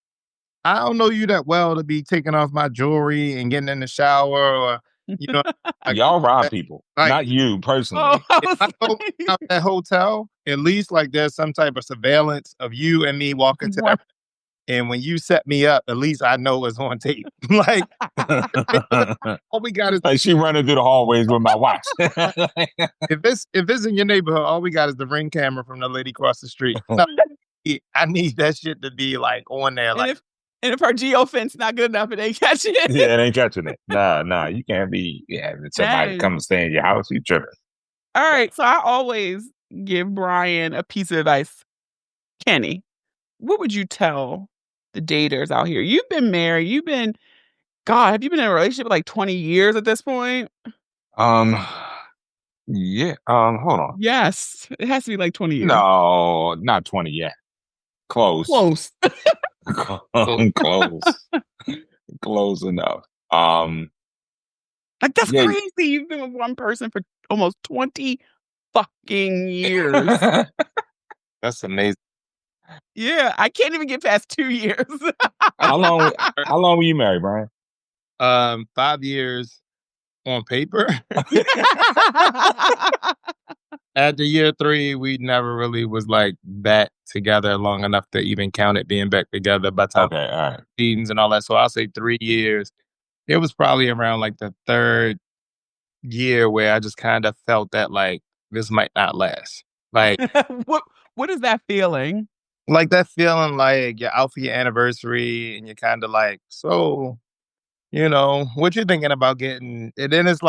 I don't know you that well to be taking off my jewelry and getting in the shower or, you know. Like, y'all rob people, like, not you personally. If I go out that hotel, at least like there's some type of surveillance of you and me walking to that. And when you set me up, at least I know it's on tape. Like, all we got is like she running through the hallways with my watch. if it's in your neighborhood, all we got is the Ring camera from the lady across the street. No, I need that shit to be like on there. And if her geofence not good enough, it ain't catching it. Yeah, it ain't catching it. Nah, you can't be having somebody come and stay in your house. You tripping. All right, so I always give Brian a piece of advice. Kenny, what would you tell the daters out here? You've been married. Have you been in a relationship for like 20 years at this point? Yeah. Hold on. Yes, it has to be like 20 years. No, not 20 yet. Close. Close enough. Like that's crazy. You've been with one person for almost 20 fucking years. That's amazing. Yeah, I can't even get past 2 years. How long were you married, Brian? 5 years on paper. After year 3, we never really was like back together long enough to even count it being back together by the time all right. meetings and all that. So I'll say 3 years. It was probably around like the 3rd year where I just kind of felt that like this might not last. Like what is that feeling? Like that feeling like you're out for your anniversary and you're kind of like, so, what you're thinking about getting. And then it's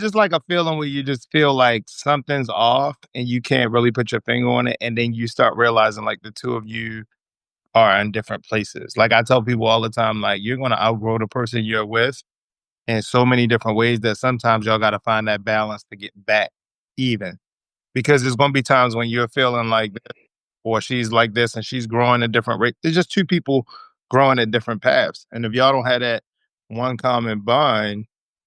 just like a feeling where you just feel like something's off and you can't really put your finger on it. And then you start realizing like the two of you are in different places. Like I tell people all the time, like you're going to outgrow the person you're with in so many different ways that sometimes y'all got to find that balance to get back even. Because there's going to be times when you're feeling like this, or she's like this and she's growing at different rates. There's just two people growing at different paths. And if y'all don't have that one common bond,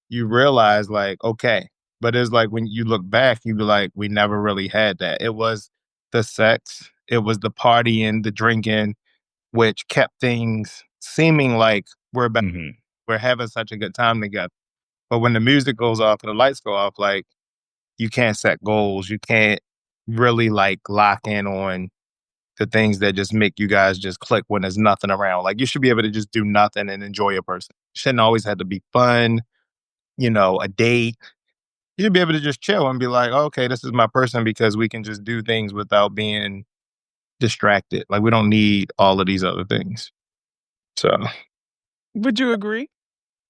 you realize like, okay. But it's like when you look back, you be like, we never really had that. It was the sex, it was the partying, the drinking, which kept things seeming like we're having such a good time together. But when the music goes off and the lights go off, like you can't set goals. You can't really like lock in on the things that just make you guys just click when there's nothing around. Like you should be able to just do nothing and enjoy a person. It shouldn't always have to be fun, a date. You should be able to just chill and be like, okay, this is my person because we can just do things without being distracted. Like we don't need all of these other things. So would you agree?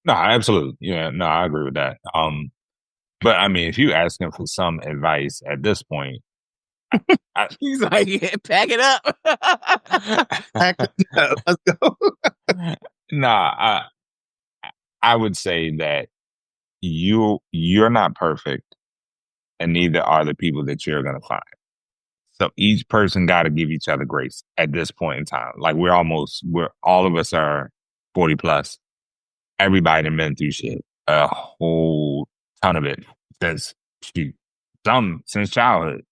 No, absolutely. Yeah, no, I agree with that. But I mean, if you ask him for some advice at this point, he's like, yeah, pack it up. Let's go. Nah, I would say that you're not perfect, and neither are the people that you're gonna find. So each person got to give each other grace at this point in time. Like we're all of us are 40 plus. Everybody done been through shit, a whole ton of it since childhood.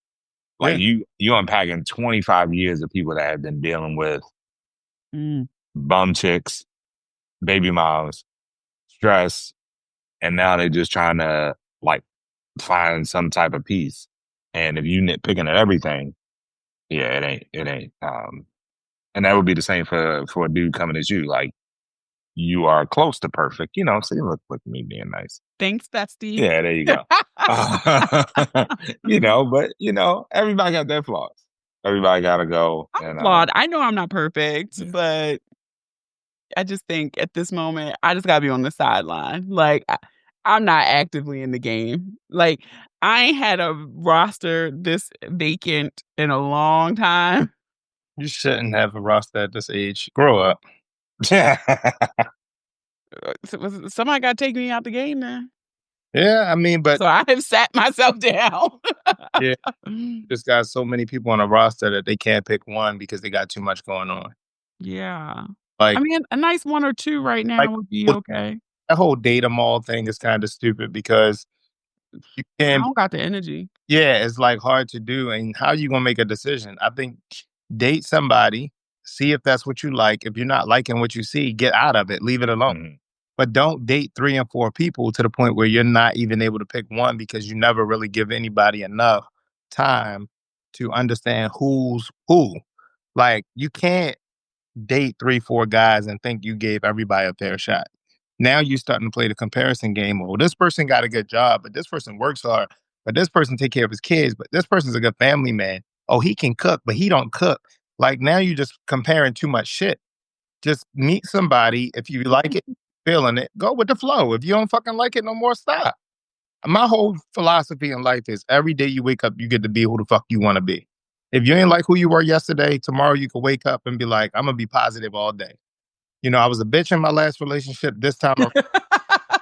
Like you unpacking 25 years of people that have been dealing with bum chicks, baby moms, stress, and now they're just trying to like find some type of peace. And if you nitpicking at everything, yeah, it ain't. And that would be the same for a dude coming at you. Like you are close to perfect, so you look at me being nice. Thanks, bestie. Yeah, there you go. But everybody got their flaws. Everybody gotta go. I'm flawed. I know I'm not perfect, but I just think at this moment, I just gotta be on the sideline. Like I'm not actively in the game. Like, I ain't had a roster this vacant in a long time. You shouldn't have a roster at this age. Grow up. Somebody got to take me out the game now. Yeah, I mean, but So I have sat myself down. yeah, just got so many people on a roster that they can't pick one because they got too much going on. Yeah. I Like, mean, a nice 1 or 2 right like now would be with okay. that whole date 'em all thing is kind of stupid because you I can't. don't got the energy. Yeah, it's like hard to do. And how you gonna make a decision? I think date somebody, see if that's what you like. If you're not liking what you see, get out of it, leave it alone. Mhm. But don't date 3 and 4 people to the point where you're not even able to pick one because you never really give anybody enough time to understand who's who. Like you can't date 3, 4 guys and think you gave everybody a fair shot. Now you starting to play the comparison game. Well, this person got a good job, but this person works hard. But this person take care of his kids, but this person's a good family man. Oh, he can cook, but he don't cook. Like now you just comparing too much shit. Just meet somebody. If you like it, feeling it, go with the flow. If you don't fucking like it no more, stop. My whole philosophy in life is every day you wake up, you get to be who the fuck you want to be. If you ain't like who you were yesterday, tomorrow you can wake up and be like, I'm gonna be positive all day. You know, I was a bitch in my last relationship. This time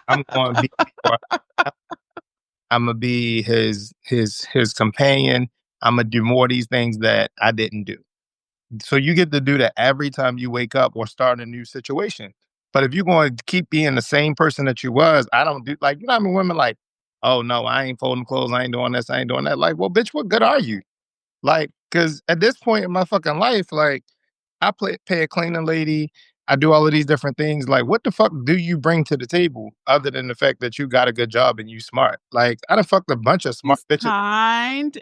I'm gonna be more. I'm gonna be his companion. I'm gonna do more of these things that I didn't do. So you get to do that every time you wake up or start a new situation. But if you're going to keep being the same person that you was, I don't do like you know what I mean women like, oh no, I ain't folding clothes, I ain't doing this, I ain't doing that. Like, well, bitch, what good are you? Like, cause at this point in my fucking life, like pay a cleaning lady, I do all of these different things. Like, what the fuck do you bring to the table other than the fact that you got a good job and you smart? Like, I done fucked a bunch of smart He's bitches. kind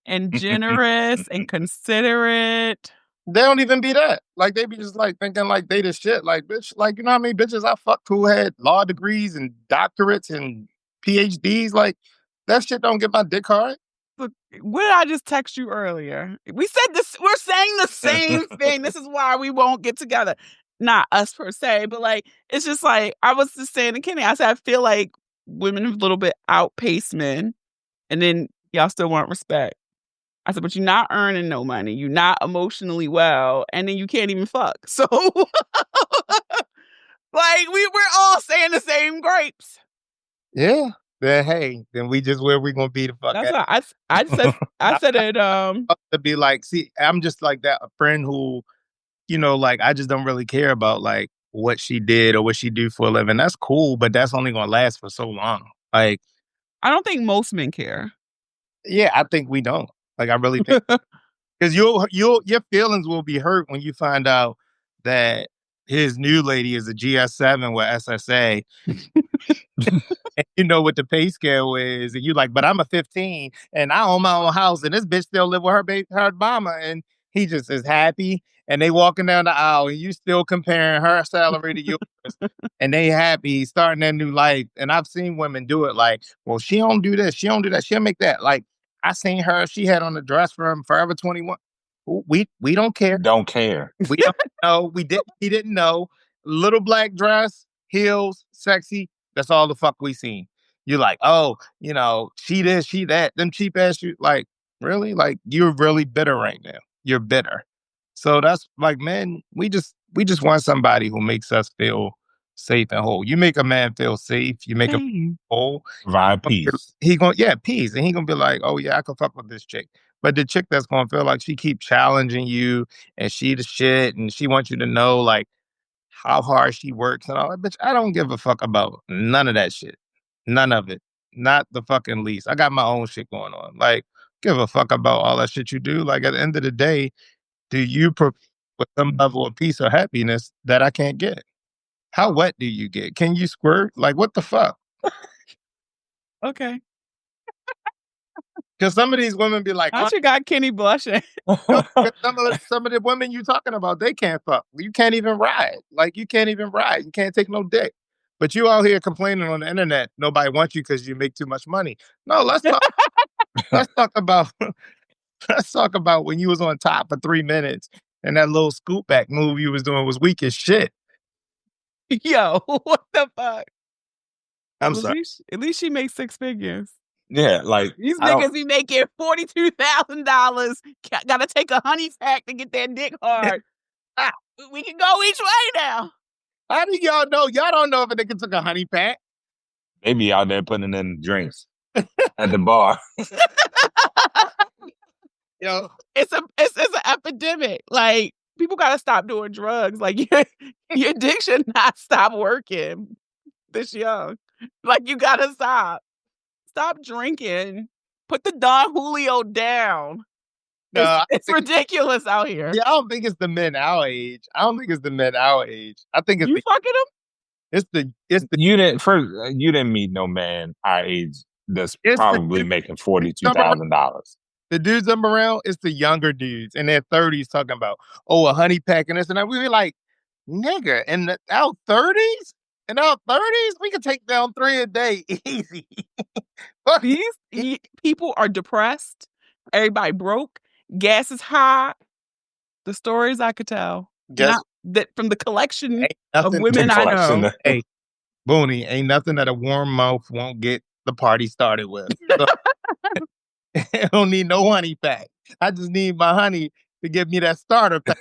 and generous and considerate. They don't even be that. Like they be just like thinking like they the shit. Like bitch, like you know how many bitches I fucked who had law degrees and doctorates and PhDs. Like that shit don't get my dick hard. Look, what did I just text you earlier? We said this, we're saying the same thing. This is why we won't get together. Not us per se, but like, it's just like, I was just saying to Kenny, I said, I feel like women have a little bit outpaced men, and then y'all still want respect. I said, but you're not earning no money. You're not emotionally well, and then you can't even fuck. So, like, we're all saying the same grapes. Yeah. Then hey, then we just where we gonna be the fuck That's at. why I said it. To be like, see, I'm just like that a friend who, you know, like I just don't really care about like what she did or what she do for a living. That's cool, but that's only gonna last for so long. Like, I don't think most men care. yeah, I think we don't. Like I really think because your feelings will be hurt when you find out that his new lady is a GS7 with SSA. And you know what the pay scale is, and you like, but I'm a 15 and I own my own house, and this bitch still live with her baby, her mama, and he just is happy. And they walking down the aisle, and you still comparing her salary to yours, and they happy starting their new life. And I've seen women do it, like, well, she don't do this, she don't do that, she'll make that. Like I seen her, she had on the dress from Forever 21. We don't care. Don't care. We don't know. He didn't know. Little black dress, heels, sexy. That's all the fuck we seen. You're like, oh, you know, she this, she that, them cheap ass shoes. Like, really? Like, you're really bitter right now. You're bitter. So that's like, man, we just want somebody who makes us feel safe and whole. You make a man feel safe, you make him Same. whole. Provide peace. He gonna yeah, peace. And he gonna be like, oh yeah, I can fuck with this chick. But the chick that's gonna feel like she keep challenging you and she the shit and she wants you to know like how hard she works and all that. Bitch, I don't give a fuck about none of that shit. None of it. Not the fucking least. I got my own shit going on. Like, give a fuck about all that shit you do. Like at the end of the day, do you with some level of peace or happiness that I can't get? How wet do you get? Can you squirt? Like what the fuck? Okay. Because some of these women be like, Not you got Kenny blushing. no, some of the women you talking about, they can't fuck. You can't even ride. Like you can't even ride. You can't take no dick. But you out here complaining on the internet. Nobody wants you because you make too much money. No, let's talk. Let's talk about. Let's talk about when you was on top for 3 minutes and that little scoop back move you was doing was weak as shit. Yo, what the fuck? I'm Well, sorry. at least she makes 6 figures. Yeah, like These I don't- niggas be making $42,000. Gotta take a honey pack to get that dick hard. We can go each way now. How do y'all know? Y'all don't know if a nigga took a honey pack. they be out there putting in drinks at the bar. Yo, It's an epidemic. Like, people gotta stop doing drugs. Like, your dick should not stop working this young. Like, you gotta stop. Stop drinking. Put the Don Julio down. no, It's ridiculous out here. yeah, I don't think it's the men our age. I think it's You fucking them? it's the You didn't meet no man our age that's It's the probably dude- making $42,000. the dudes I'm around. It's the younger dudes in their 30s talking about a honey pack and this and that. We be like, nigga, in our 30s, we can take down 3 a day easy. These people are depressed. Everybody broke. Gas is high. The stories I could tell. Not that from the collection of women I know. Hey, Booney, ain't nothing that a warm mouth won't get the party started with. So, I don't need no honey pack. I just need my honey to give me that starter pack.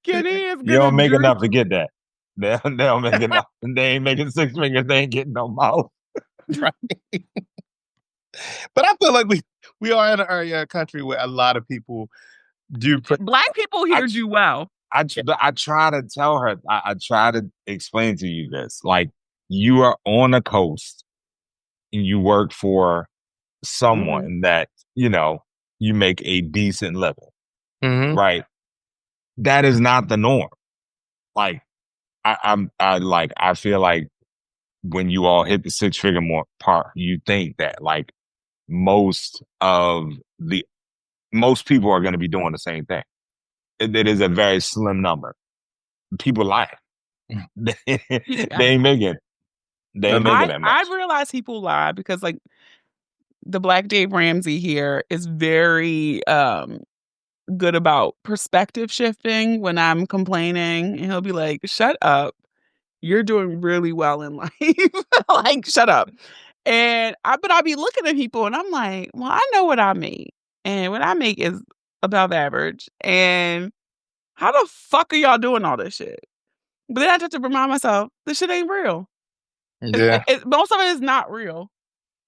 Kenny is You don't make drink. enough to get that. They don't make enough. They ain't making 6 figures. They ain't getting no mouth. Right. But I feel like we are in an area of country where a lot of people do. Black people here do well. I try to tell her. I try to explain to you this. Like, you are on the coast and you work for someone that, you know, you make a decent living. Right? That is not the norm. Like, I feel like when you all hit the 6-figure part, you think that like most people are going to be doing the same thing. It is a very slim number. People lie. They ain't making. They ain't making that much. I realize people lie because like the Black Dave Ramsey here is very good about perspective shifting when I'm complaining, and he'll be like, "Shut up. You're doing really well in life." Like, shut up. But I'll be looking at people and I'm like, well, I know what I make. And what I make is above average. And how the fuck are y'all doing all this shit? But then I have to remind myself, this shit ain't real. Yeah. Most of it is not real.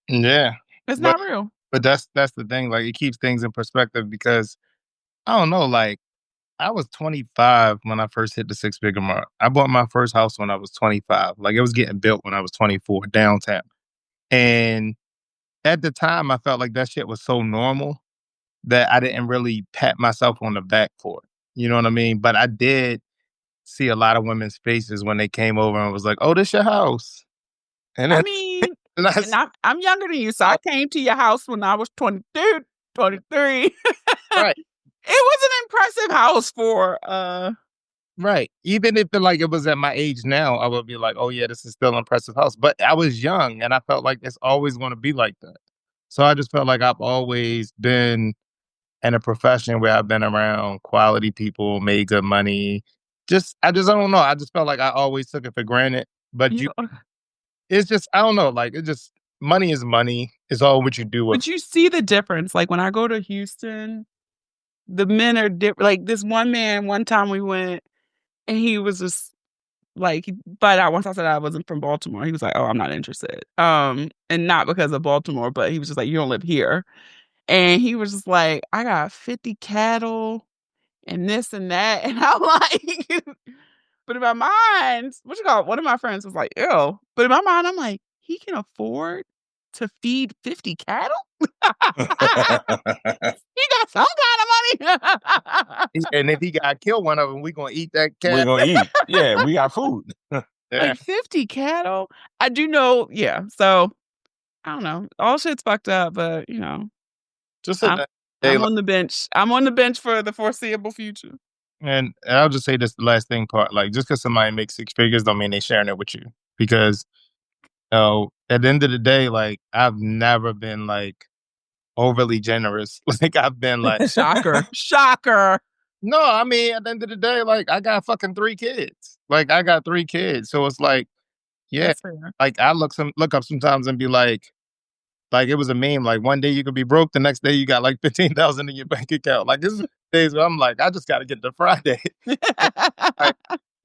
Yeah. It's not real. But that's the thing. Like, it keeps things in perspective because I don't know, like, I was 25 when I first hit the 6-figure mark. I bought my first house when I was 25. Like, it was getting built when I was 24 downtown. And at the time, I felt like that shit was so normal that I didn't really pat myself on the back for it. You know what I mean? But I did see a lot of women's faces when they came over and was like, "Oh, this your house." And I mean, I'm younger than you, so I came to your house when I was 22, 23. Right. It was an impressive house for Right. Even if it was at my age now, I would be like, "Oh yeah, this is still an impressive house." But I was young and I felt like it's always going to be like that. So I just felt like I've always been in a profession where I've been around quality people, made good money. I don't know. I just felt like I always took it for granted. But it's just, I don't know. Like, money is money. It's all what you do with. But you see the difference. Like when I go to Houston, the men are different. Like this one man, one time we went and he was just like, once I said I wasn't from Baltimore, he was like, "Oh, I'm not interested." And not because of Baltimore, but he was just like, "You don't live here." And he was just like, "I got 50 cattle and this and that." And I'm like, but in my mind, one of my friends was like, "Ew." But in my mind, I'm like, he can afford to feed 50 cattle? He got some kind of money. And if he got to kill one of them, we're going to eat that cat. We're going to eat. Yeah, we got food. Like 50 cattle? I do know, yeah. So, I don't know. All shit's fucked up, but, you know. Just I'm on the bench. I'm on the bench for the foreseeable future. And I'll just say this last thing part, like, just because somebody makes 6 figures don't mean they're sharing it with you. Because, at the end of the day, like, I've never been, like, overly generous. Like, I've been, like... Shocker. No, I mean, at the end of the day, like I got fucking 3 kids. Like I got 3 kids. So it's like, yeah, That's fair. like I look up sometimes and be like it was a meme. Like one day you could be broke, the next day you got like 15,000 in your bank account. Like this is days where I'm like, I just got to get to Friday. Like,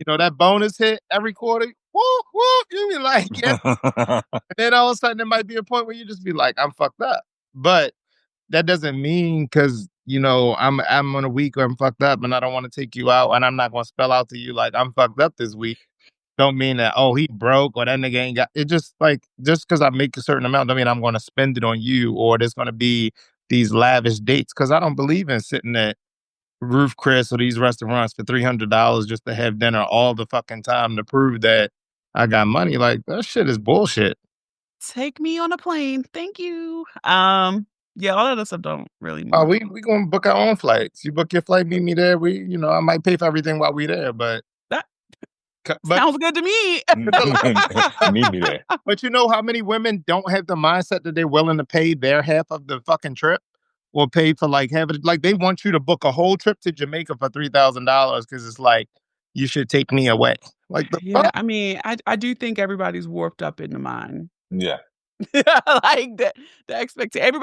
that bonus hit every quarter. Woo, woo. You be like, yeah. And then all of a sudden there might be a point where you just be like, I'm fucked up. But that doesn't mean because I'm on a week where I'm fucked up and I don't want to take you out and I'm not gonna spell out to you like I'm fucked up this week. Don't mean that he broke or that nigga ain't got it. Just like just because I make a certain amount, don't mean I'm gonna spend it on you or there's gonna be these lavish dates because I don't believe in sitting at Roof Chris or these restaurants for $300 just to have dinner all the fucking time to prove that I got money. Like that shit is bullshit. Take me on a plane. Thank you. Yeah, all that other stuff don't really Oh, move. we gonna book our own flights. You book your flight, meet me there. I might pay for everything while we there, but That but sounds good to me. Meet me there. but you know how many women don't have the mindset that they're willing to pay their half of the fucking trip or pay for like half of it. Like they want you to book a whole trip to Jamaica for $3,000 because it's like you should take me away. Like the Yeah, fuck? I mean, I do think everybody's warped up in the mind. Yeah. Like the expectation.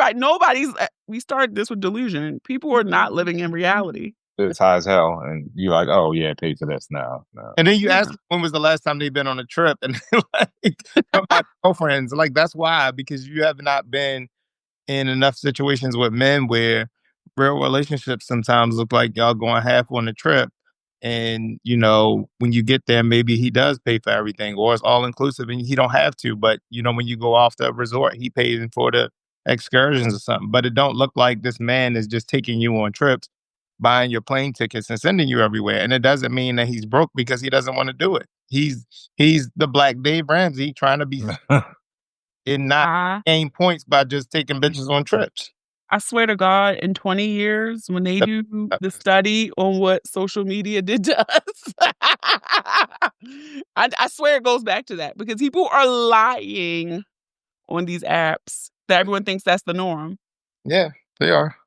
We started this with delusion. People are not living in reality. It's high as hell. And you're like, oh, yeah, pay for this now. No. And then you Yeah. ask them when was the last time they've been on a trip, and like my girlfriends, like that's why because you have not been in enough situations with men where real relationships sometimes look like y'all going half on the trip. And, when you get there, maybe he does pay for everything or it's all inclusive and he don't have to. But, when you go off the resort, he pays for the excursions or something. But it don't look like this man is just taking you on trips, buying your plane tickets and sending you everywhere. And it doesn't mean that he's broke because he doesn't want to do it. He's the Black Dave Ramsey trying to be and not I gain points by just taking bitches on trips. I swear to God, in 20 years, when they do the study on what social media did to us, I swear it goes back to that because people are lying on these apps that everyone thinks that's the norm. Yeah, they are.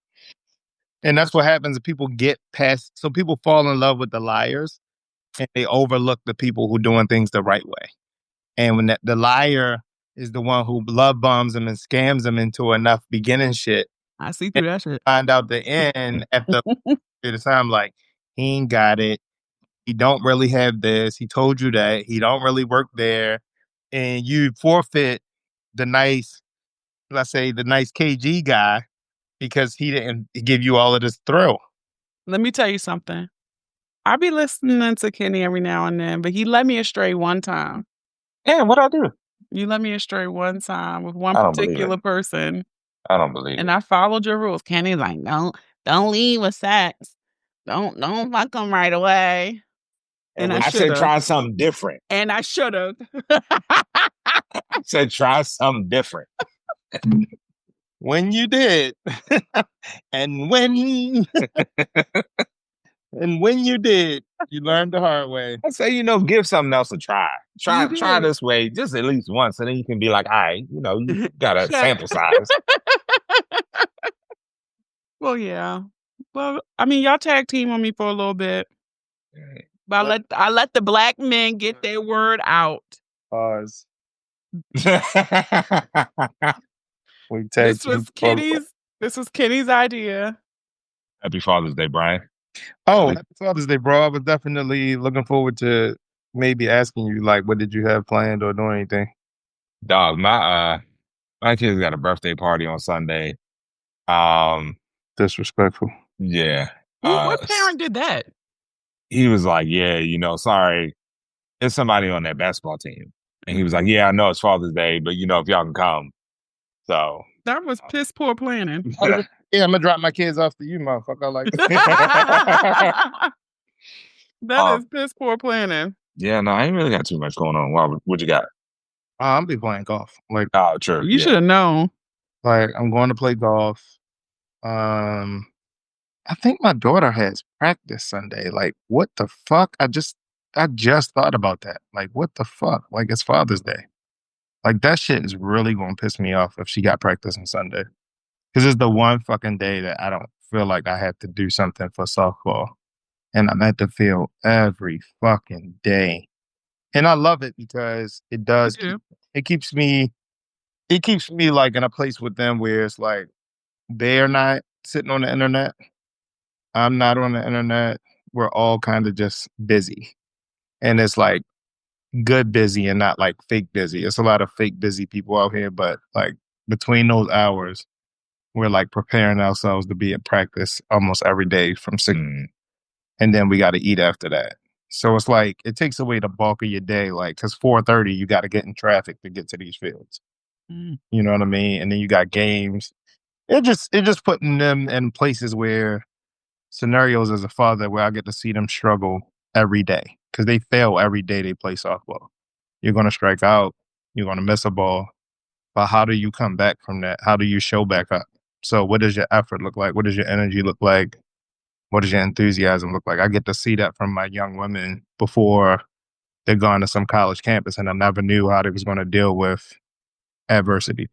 And that's what happens if people get past. So people fall in love with the liars and they overlook the people who doing things the right way. And when the liar is the one who love bombs them and scams them into enough beginning shit, I see through that shit. find out the end after the time, like, he ain't got it. He don't really have this. He told you that. He don't really work there. And you forfeit the nice, let's say, the nice KG guy because he didn't give you all of this thrill. Let me tell you something. I be listening to Kenny every now and then, but he led me astray one time. Yeah, what'd I do? You led me astray one time with one I don't believe particular person, I don't believe and it. I followed your rules. Kenny's like, don't leave with sex. Don't fuck them right away. And I I said should've. try something different. And I should have. I said try something different. When you did, and when you did, you learned the hard way. I say, give something else a try. You Try did. this way just at least once, and then you can be like, all right, you got a Check. sample size. Well, yeah. Well, I mean, y'all tag team on me for a little bit, but I let the black men get their word out. Pause. We This was Kenny's idea. Happy Father's Day, Brian. Oh, happy Father's Day, bro. I was definitely looking forward to maybe asking you, like, what did you have planned or doing anything? Dog, my kids got a birthday party on Sunday. Disrespectful. Yeah. What parent did that? He was like, yeah, sorry, it's somebody on that basketball team. And he was like, yeah, I know it's Father's Day, but if y'all can come. So That was piss poor planning. Yeah, I'm gonna drop my kids off to you, motherfucker. Like That is piss poor planning. Yeah, no, I ain't really got too much going on. Wow, what you got? I'm be playing golf. Like, Oh, true. You should have known. Like, I'm going to play golf. I think my daughter has practice Sunday. Like, what the fuck? I just thought about that. Like, what the fuck? Like, it's Father's Day. Like, that shit is really gonna piss me off if she got practice on Sunday. Because it's the one fucking day that I don't feel like I have to do something for softball. And I'm at the field every fucking day. And I love it because it does. You do. It keeps me like in a place with them where it's like they're not sitting on the internet. I'm not on the internet. We're all kind of just busy. And it's like good busy and not like fake busy. It's a lot of fake busy people out here, but like between those hours, we're like preparing ourselves to be at practice almost every day from 6. And then we got to eat after that. So it's like it takes away the bulk of your day, like because 4:30 you got to get in traffic to get to these fields. You know what I mean? And then you got games. It just putting them in places where scenarios as a father where I get to see them struggle every day because they fail every day they play softball. You're going to strike out. You're going to miss a ball. But how do you come back from that? How do you show back up? So what does your effort look like? What does your energy look like? What does your enthusiasm look like? I get to see that from my young women before they're going to some college campus, and I never knew how they was going to deal with adversity.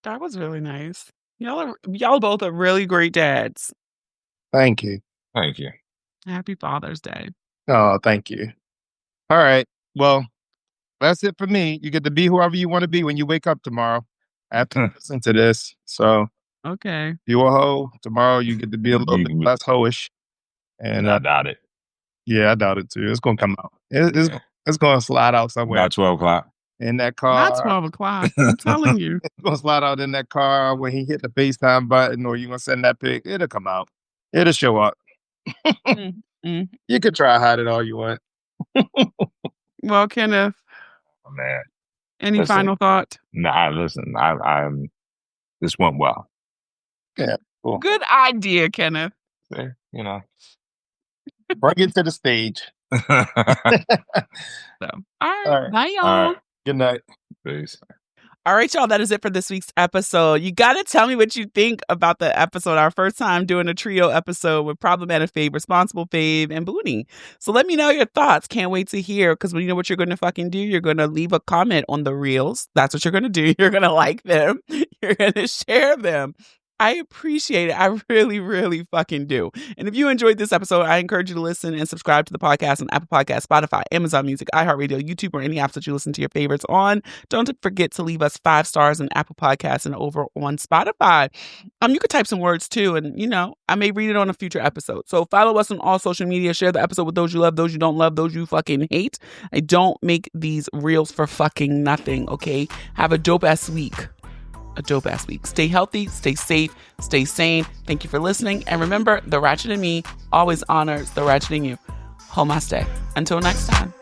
That was really nice. Y'all both are really great dads. Thank you. Thank you. Happy Father's Day. Oh, thank you. All right. Well, that's it for me. You get to be whoever you want to be when you wake up tomorrow after listening to this. So Okay. you a hoe. Tomorrow you get to be a little bit less hoish. And I doubt it. Yeah, I doubt it too. It's going to come out. It's going to slide out somewhere. About 12 o'clock. In that car. Not 12 o'clock. I'm telling you. It's going to slide out in that car when he hit the FaceTime button or you're going to send that pic. It'll come out. It'll show up. You can try hide it all you want. Well, Kenneth. Oh, man. Any final thought? Nah, listen. This went well. Yeah, cool. Good idea, Kenneth. You know. Bring it to the stage. All right. Bye, y'all. All right. Good night. Peace. All right, y'all. That is it for this week's episode. You got to tell me what you think about the episode. Our first time doing a trio episode with Problematic Fave, Responsible Fave, and Boonie. So let me know your thoughts. Can't wait to hear, because you know what you're going to fucking do? You're going to leave a comment on the reels. That's what you're going to do. You're going to like them. You're going to share them. I appreciate it. I really, really fucking do. And if you enjoyed this episode, I encourage you to listen and subscribe to the podcast on Apple Podcasts, Spotify, Amazon Music, iHeartRadio, YouTube, or any apps that you listen to your favorites on. Don't forget to leave us 5 stars on Apple Podcasts and over on Spotify. You could type some words too, and I may read it on a future episode. So follow us on all social media. Share the episode with those you love, those you don't love, those you fucking hate. I don't make these reels for fucking nothing, okay? Have a dope-ass week. Stay healthy, stay safe, stay sane. Thank you for listening. And remember, the ratchet in me always honors the ratchet in you. Namaste. Until next time.